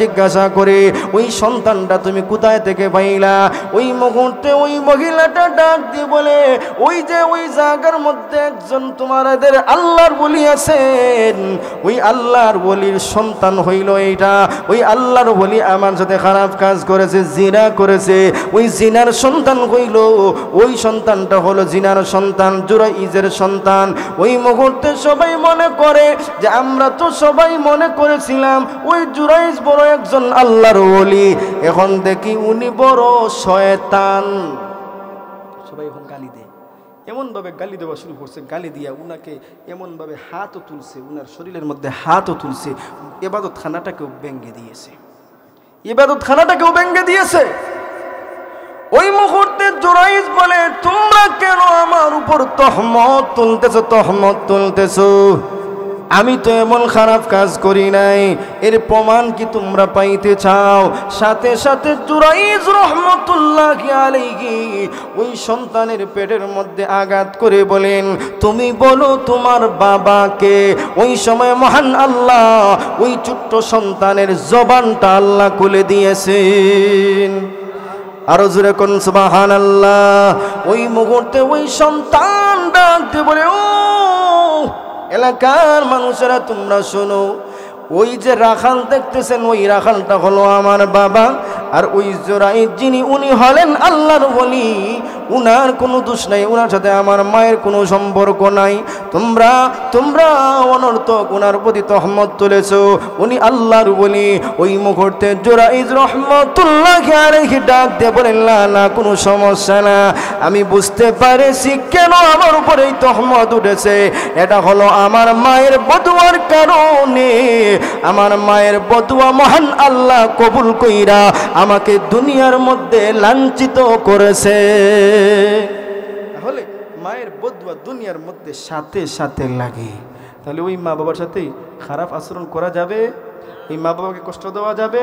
জিজ্ঞাসা করে ওই সন্তানটা তুমি কোথায় থেকে পাইলা? ওই মুহূর্তে ওই মহিলাটা ডাক দিয়ে বলে, ওই জায়গার মধ্যে একজন তোমাদের আল্লাহর ওলি আছেন, ওই আল্লাহর ওলির সন্তান হইল এইটা। ওই আল্লাহর ওলি আমার সাথে খারাপ কাজ করেছে, জিনা করেছে, ওই জিনার সন্তান হইল, ওই সন্তানটা হলো জিনার সন্তান, জুরাইজের সন্তান। ওই মুহূর্তে সবাই মনে করে যে আমরা তো সবাই মনে করেছিলাম ওই জুরাইজ বড় একজন আল্লাহর ওলি, এখন দেখি উনি বড় শয়তান। সবাই এখন গালি দেয়, এমনভাবে গালি দেওয়া শুরু করছে, গালি দিয়া উনাকে এমনভাবে হাতও তুলছে, উনার শরীরের মধ্যে হাতও তুলছে, ইবাদতখানাটাকেও ভেঙ্গে দিয়েছে। ওই মুহূর্তে জুরাইজ বলে, তোমরা কেন আমার উপর তহমত তুলতেছো? আমি তো এমন খারাপ কাজ করি নাই, এর প্রমাণ কি তোমরা পাইতে চাও? সাথে সাথে জুরাইজ রহমতুল্লাহি আলাইহি ওই সন্তানের পেটের মধ্যে আঘাত করে বলেন, তুমি বলো তোমার বাবাকে। ওই সময় মহান আল্লাহ ওই ছোট্ট সন্তানের জবানটা আল্লাহ খুলে দিয়েছেন। আরো জোরে কোন সুবহানাল্লাহ। ওই মুহূর্তে ওই সন্তান ডাকতে বলে, ও এলাকার মানুষেরা তোমরা শোনো, ওই যে রাখাল দেখতেছেন ওই রাখালটা হলো আমার বাবা, আর ওই জুরাইজ যিনি উনি হলেন আল্লাহর ওলি, উনার কোনো দোষ নাই, উনার সাথে আমার মায়ের কোনো সম্পর্ক নাই। তোমরা অনর্থক উনার প্রতি তহমত তুলেছো, উনি আল্লাহর ওলি। ওই মুহূর্তে জুরাইজ রহমতুল্লাহি আলাইহি ডাক দিয়ে বলেন, না কোনো সমস্যা না, আমি বুঝতে পারেছি কেন আমার উপরে এই তহমত উঠেছে। এটা হলো আমার মায়ের বদুয়ার কারণে। আমার মায়ের বদুয়া মহান আল্লাহ কবুল কইরা আমাকে দুনিয়ার মধ্যে লাঞ্ছিত করেছে। তাহলে মায়ের বদুয়া দুনিয়ার মধ্যে সাথে লাগে। তাহলে ওই মা বাবার সাথে খারাপ আচরণ করা যাবে? ওই মা বাবাকে কষ্ট দেওয়া যাবে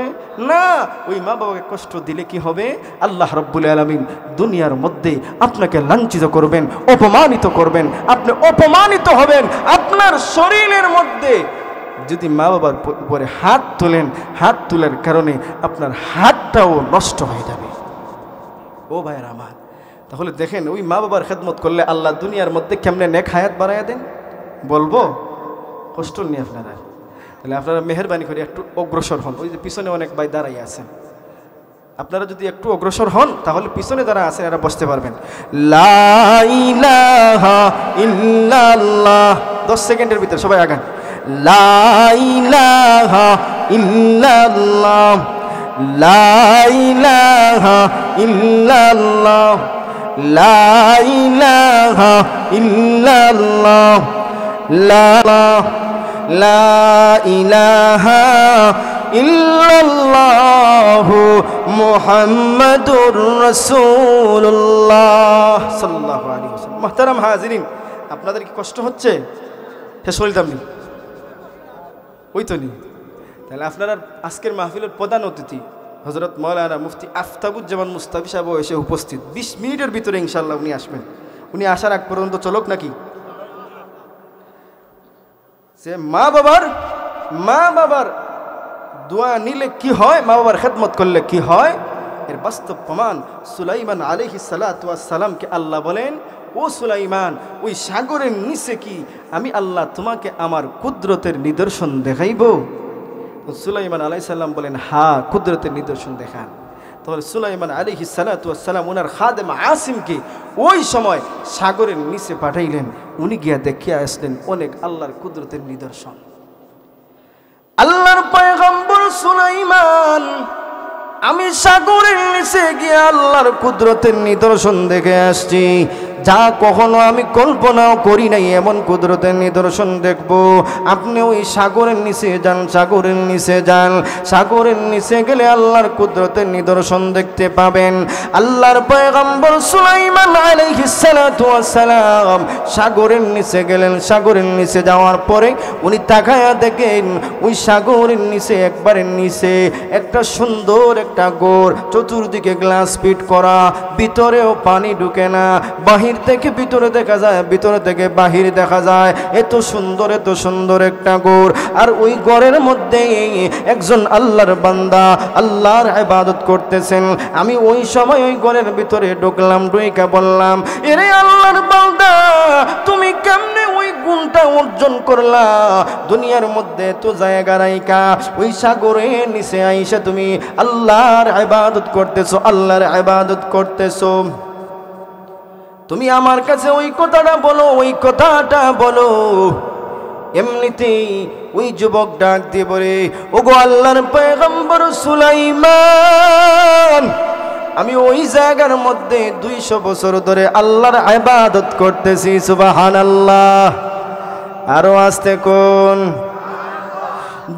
না। ওই মা বাবাকে কষ্ট দিলে কি হবে? আল্লাহ রাব্বুল আলামিন দুনিয়ার মধ্যে আপনাকে লাঞ্ছিত করবেন, অপমানিত করবেন, আপনি অপমানিত হবেন। আপনার শরীরের মধ্যে যদি মা বাবার উপরে হাত তোলার কারণে আপনার হাতটাও নষ্ট হয়ে যাবে। ও ভাইয়ের আমার, তাহলে দেখেন ওই মা বাবার খেদমত করলে আল্লাহ দুনিয়ার মধ্যে কেমনে নেক হায়াত বাড়াইয়া দেন বলবো? কষ্ট নেই আপনারা। তাহলে আপনারা মেহেরবানি করে একটু অগ্রসর হন। ওই যে পিছনে অনেক ভাই দাঁড়াই আছেন, আপনারা যদি একটু অগ্রসর হন তাহলে পিছনে যারা আছেন এরা বসতে পারবেন। লা ইলাহা ইল্লাল্লাহ, 10 সেকেন্ডের ভিতরে সবাই আগান। লা ইলাহা ইল্লাল্লাহ, লা ইলাহা ইল্লাল্লাহ, লা ইলাহা ইল্লাল্লাহ, লা ইলাহা ইল্লাল্লাহু মুহাম্মাদুর রাসূলুল্লাহ সাল্লাল্লাহু আলাইহি ওয়াসাল্লাম। মুহতারাম হাজিরিন, আপনাদের কি কষ্ট হচ্ছে? শেষ বলতাম নি, ওই তো নি। তাহলে আপনারা আজকের মাহফিলের প্রধান অতিথি হযরত মাওলানা মুফতি আফতাবুজ্জামান মুস্তাফি সাহেব এসে উপস্থিত। 20 মিনিটের ভিতরে ইনশাআল্লাহ উনি আসবেন। উনি আসার আগ পর্যন্ত চলক নাকি? যে মা বাবার দোয়া নিলে কি হয়, মা বাবার খেদমত করলে কি হয়, এর বাস্তব প্রমাণ সুলাইমান আলাইহিস সালাতু ওয়াস সালামকে আল্লাহ বলেন, ও সুলাইমান, ওই সাগরের নিচে কি আমি আল্লাহ তোমাকে আমার কুদরতের নিদর্শন দেখাইব? সুলাইমান আলাইহিস সালাম বলেন, হ্যাঁ, কুদরতের নিদর্শন দেখান। তাহলে সুলাইমান আলাইহিস সালাতু ওয়াস সালাম ওনার খাদেম আসিমকে ওই সময় সাগরের নিচে পাঠাইলেন। উনি গিয়া দেখিয়া আসলেন অনেক আল্লাহর কুদরতের নিদর্শন। আল্লাহর পয়গম্বর সুলাইমান, আমি সাগরের নিচে গিয়ে আল্লাহর কুদরতের নিদর্শন দেখে আসছি, যা কখনো আমি কল্পনাও করি নাই এমন কুদরতের নিদর্শন দেখব। আপনি ওই সাগরের নিচে যান, সাগরের নিচে যান, সাগরের নিচে গেলে আল্লাহর কুদরতের নিদর্শন দেখতে পাবেন। আল্লাহর পয়গম্বর সুলাইমান আলাইহিস সালাতু ওয়াস সালাম সাগরের নিচে গেলেন। সাগরের নিচে যাওয়ার পরে উনি তাকায়া দেখেন ওই সাগরের নিচে একবারের নিচে একটা সুন্দর একটা গোর, চতুর্দিকে গ্লাস ফিট করা, ভিতরেও পানি ঢুকে না, বাহির থেকে ভিতরে দেখা যায়, ভিতরে থেকে বাহির দেখা যায়। এত সুন্দর একটা গোর। আর ওই গোরের মধ্যে একজন আল্লাহর বান্দা আল্লাহর ইবাদত করতেছেন। আমি ওই সময় ওই গোরের ভিতরে ঢুকলাম, ঢুইকা বললাম, এরে আল্লাহর বান্দা, তুমি কেমনে ওই গুণটা অর্জন করলা? দুনিয়ার মধ্যে তো জায়গা রাইকা ওই সাগরের নিচে আইসা তুমি আল্লাহর ইবাদত করতেছো, আল্লাহর ইবাদত করতেছো। তুমি আমার কাছে ওই কথাটা বলো, ওই কথাটা বলো। এমনিতেই ওই যুবক ডাক দিয়ে বলে, ওগো আল্লাহর পয়গম্বর সুলাইমান, আমি ওই জায়গার মধ্যে 200 বছর ধরে আল্লাহর ইবাদত করতেছি। সুবহানাল্লাহ। আরো আস্তে কোন?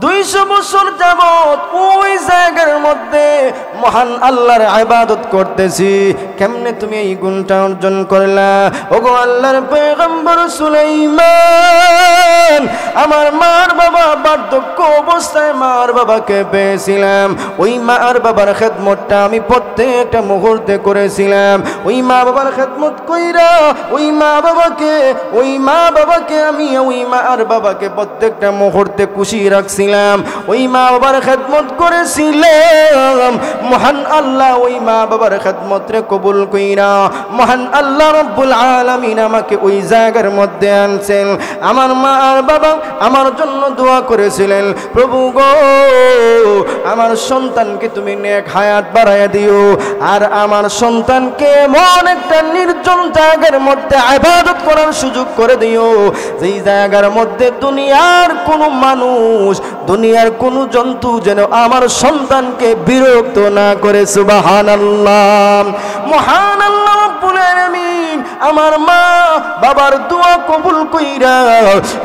200 বছর যাবত ওই জায়গার মধ্যে মহান আল্লাহর ইবাদত করতেছি। কেমনে তুমি এই গুণটা অর্জন করলা? ওগো আল্লাহর পয়গম্বর সুলাইমান, আমার মার বাবা বার্ধক্য অবস্থায় মার বাবাকে পেয়েছিলাম। ওই মার বাবার খেদমতটা আমি প্রত্যেকটা মুহূর্তে করেছিলাম। ওই মা বাবার খেদমত কইরা ওই মা বাবাকে আমি ওই মার বাবাকে প্রত্যেকটা মুহূর্তে খুশি রাখছি। ওই মা বাবার খেদমত করেছিলাম। মহান আল্লাহ ওই মা বাবার খেদমত রে কবুল কইরা মহান আল্লাহ রব্বুল আলামিন আমাকে ওই জায়গার মধ্যে আনছেন। আমার মা আর বাবা আমার জন্য দোয়া করেছিলেন, প্রভু গো, আমার সন্তানকে তুমি নেক হায়াত বাড়াইয়া দিও, আর আমার সন্তানকে এমন একটা নির্জন জায়গার মধ্যে ইবাদত করার সুযোগ করে দিও, যেই জায়গার মধ্যে দুনিয়ার কোনো মানুষ, দুনিয়ার কোন জন্তু যেন আমার সন্তানকে বিরক্ত না করে। সুবহানাল্লাহ। মহান আল্লাহ রাব্বুল আলামিন আমার মা বাবার দোয়া কবুল কইরা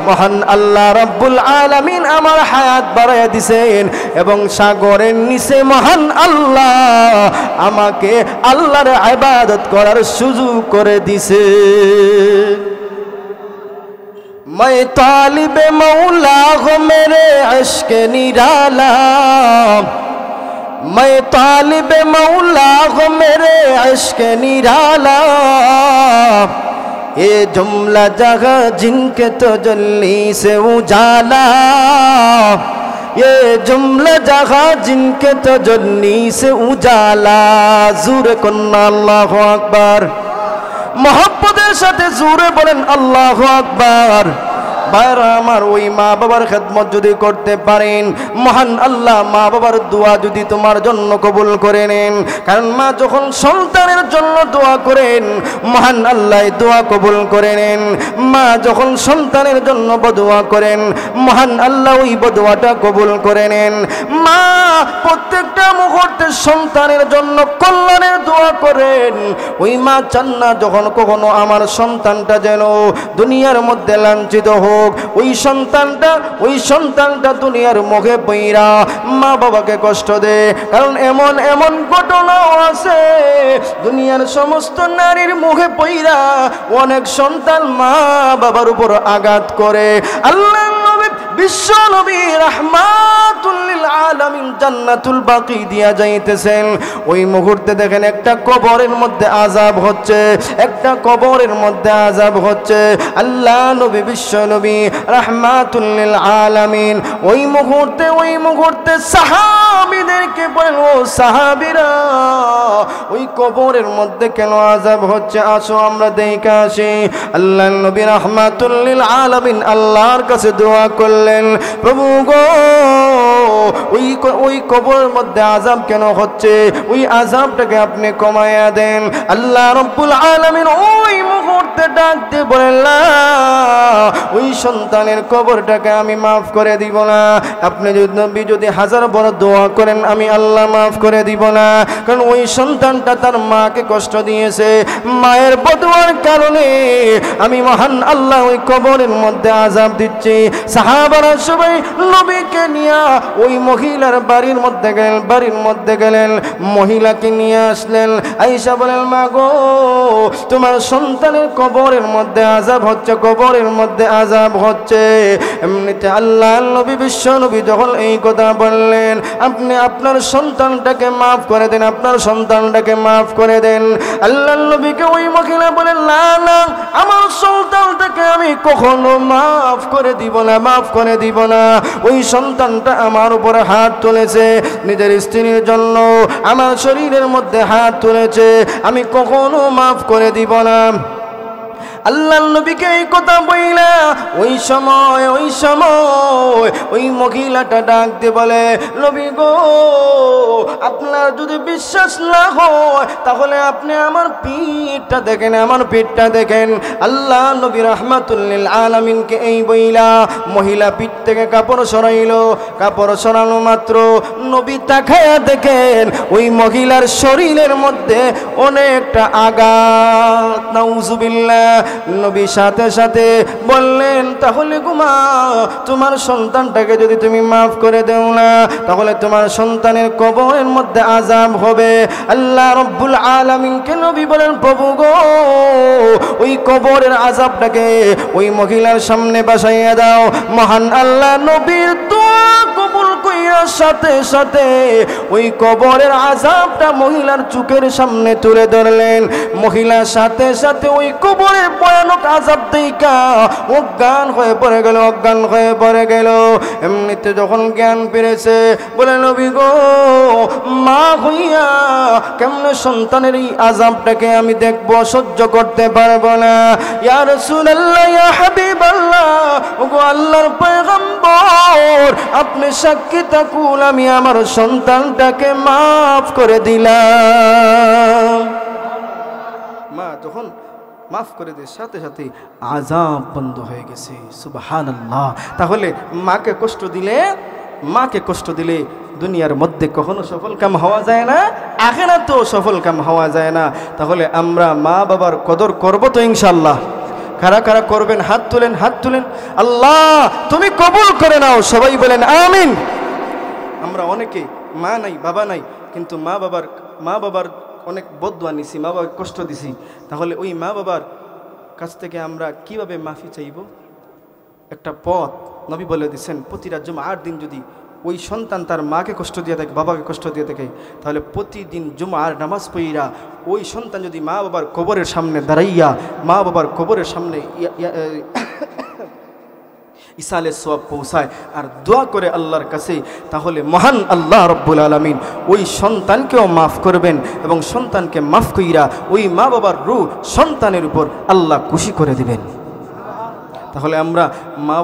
মহান আল্লাহ রাব্বুল আলামিন আমার হায়াত বাড়াইয়া দিয়েছেন, এবং সাগরের নিচে মহান আল্লাহ আমাকে আল্লাহর ইবাদত করার সুযোগ করে দিয়েছে। मैं तालिबे मौला हो मेरे इश्क निराला, मैं तालिबे मौला हो मेरे इश्क निराला, ये जुमला जगह जिनके तजल्ली से उजाला, ये जुमला जगह जिनके तजल्ली से उजाला। ज़ोरे कुन्ना अल्लाहु अकबर। मोहब्बतेर साथे जोरे बोलेन अल्लाहु अकबर। ভাইরা আমার, ওই মা বাবার খেদমত যদি করতে পারেন, মহান আল্লাহ মা বাবার দোয়া যদি তোমার জন্য কবুল করে নেন, কারণ মা যখন সন্তানের জন্য দোয়া করেন মহান আল্লাহ দোয়া কবুল করে নেন। মা যখন সন্তানের জন্য বদুয়া করেন মহান আল্লাহ ওই বদুয়াটা কবুল করে নেন। মা প্রত্যেকটা মুহূর্তে সন্তানের জন্য কল্যাণের দোয়া দোয়া করেন, ওই মা চান না যখন কখনো আমার সন্তানটা যেন দুনিয়ার মধ্যে লাঞ্ছিত হোক, ওই সন্তানটা দুনিয়ার মুখে পইরা মা বাবাকে কষ্ট দেয়। কারণ এমন এমন ঘটনাও আছে, দুনিয়ার সমস্ত নারীর মুখে পইরা অনেক সন্তান মা বাবার উপর আঘাত করে। আল্লাহ নবী, বিশ্ব নবী রাহমাতুল লিল আলামিন জান্নাতুল বাকি দিয়া যাইতেছেন, ওই মুহূর্তে দেখেন একটা কবরের মধ্যে আযাব হচ্ছে, একটা কবরের মধ্যে আযাব হচ্ছে। আল্লাহ নবী, বিশ্ব নবী রাহমাতুল লিল আলামিন ওই মুহূর্তে সাহাবীদেরকে বলেন, ও সাহাবীরা, ওই কবরের মধ্যে কেন আযাব হচ্ছে, আসো আমরা দেখে আসি। আল্লাহ নবী রাহমাতুল লিল আলামিন আল্লাহর কাছে দোয়া করলেন, প্রভু গো, ওই কবরের মধ্যে আযাব কেন হচ্ছে, ওই আযাবটাকে আপনি কমায়া দেন। আল্লাহ রাব্বুল আলামিন ওই মুহূর্তে ডাক দিয়ে বলেন, ওই সন্তানের কবরটাকে আমি মাফ করে দিব না। আপনি যদি হাজার বড় দোয়া করেন আমি আল্লাহ মাফ করে দিব না, কারণ ওই সন্তানটা তার মাকে কষ্ট দিয়েছে, মায়ের বদুয়ার কারণে আমি মহান আল্লাহ ওই কবরের মধ্যে আযাব দিচ্ছি। সাহাবারা সবাই নবীকে নিয়ে ওই মহিলার বাড়ির মধ্যে গেলেন, মহিলাকে নিয়ে আসলেন। আয়েশা বলেন, মা গো, তোমার সন্তানের কবরের মধ্যে আযাব হচ্ছে, কবরের মধ্যে আযাব হচ্ছে। এমনিতে আল্লাহ নবী, বিশ্ব নবী যখন এই কথা বললেন, আপনি আপনার সন্তানটাকে মাফ করে দেন, আপনার সন্তানটাকে মাফ করে দেন। আল্লাহ নবীকে ওই মহিলা বলেন, না না, আমার সন্তানটাকে আমি কখনো মাফ করে দিব না, মাফ করে দিব না। ওই সন্তানটা আমার উপরে হাত তুলেছে, নিজের স্ত্রীর জন্য আমার শরীরের মধ্যে হাত তুলেছে, আমি কখনো মাফ করে দিব না। আল্লাহ নবীকে এই কথা বইলা ওই সময় ওই মহিলাটা ডাক দিয়ে বলে, নবী গো, আপনার যদি বিশ্বাস না হয় তাহলে আপনি আমার পিঠটা দেখেন, আমার পিঠটা দেখেন। আল্লাহ নবী রাহমাতুল লিল আলামিনকে এই বইলা মহিলা পিঠ থেকে কাপড় সরাইলো, কাপড় সরানো মাত্র নবী তাকায়া দেখেন ওই মহিলার শরীরের মধ্যে অনেকটা আঘাত। নাউজুবিল্লাহ। নবী সাথে সাথে বললেন, তাহলে গুমা, তোমার সন্তানটাকে যদি তুমি মাফ করে দেও না তাহলে তোমার সন্তানের কবরের মধ্যে আযাব হবে। আল্লাহ রাব্বুল আলামিনকে নবী বলেন, প্রভু গো, ওই কবরের আযাবটাকে ওই মহিলার সামনে বসাইয়া দাও। মহান আল্লাহ নবীর দোয়া কবুল কইরা সাথে সাথে ওই কবরের আযাবটা মহিলার চোখের সামনে তুলে ধরলেন। মহিলার সাথে সাথে ওই কবরের ভয়ানক আযাব দেখা অজ্ঞান হয়ে পড়ে গেল। এমনিতে যখন জ্ঞান ফিরেছে বলে, নবী গো, মা হইয়া কেমনে সন্তানের এই আযাবটাকে আমি দেখবো, সহ্য করতে পারবো না। ইয়া রাসূলুল্লাহ, ইয়া হাবিবাল্লাহ, ওগো আল্লাহর পয়গম্বর, আপনি সাক্ষী থাকুন, আমি আমার সন্তানটাকে মাফ করে দিলাম। মা যখন মাফ করে দিয়ে সাথে সাথে আযাব বন্ধ হয়ে গেছে। সুবহানাল্লাহ। তাহলে মাকে কষ্ট দিলে দুনিয়ার মধ্যে কখনো সফল কাম হওয়া যায় না, আখিরাতেও সফল কাম হওয়া যায় না। তাহলে আমরা মা বাবার কদর করব তো ইনশাআল্লাহ। কারা কারা করবেন হাত তুলেন। আল্লাহ তুমি কবুল করে নাও, সবাই বলেন আমিন। আমরা অনেকে মা নাই বাবা নাই, কিন্তু মা বাবার অনেক বদদুয়া নিছি, মা বাবাকে কষ্ট দিছি। তাহলে ওই মা বাবার কাছ থেকে আমরা কিভাবে মাফি চাইব? একটা পথ নবী বলে দিচ্ছেন, প্রতিটা জুমার দিন যদি ওই সন্তান তার মাকে কষ্ট দিয়ে থাকে, বাবাকে কষ্ট দিয়ে থাকে, তাহলে প্রতিদিন জুমার নামাজ পড়িয়া ওই সন্তান যদি মা বাবার কবরের সামনে দাঁড়াইয়া মা বাবার কবরের সামনে ইসালে সওয়াব পৌঁছায় আর দোয়া করে আল্লাহর কাছে, তাহলে মহান আল্লাহ রব্বুল আলামিন ওই সন্তানকেও মাফ করবেন এবং সন্তানকে মাফ কইরা ওই মা বাবার রূহ সন্তানের উপর আল্লাহ খুশি করে দিবেন। তাহলে আমরা মা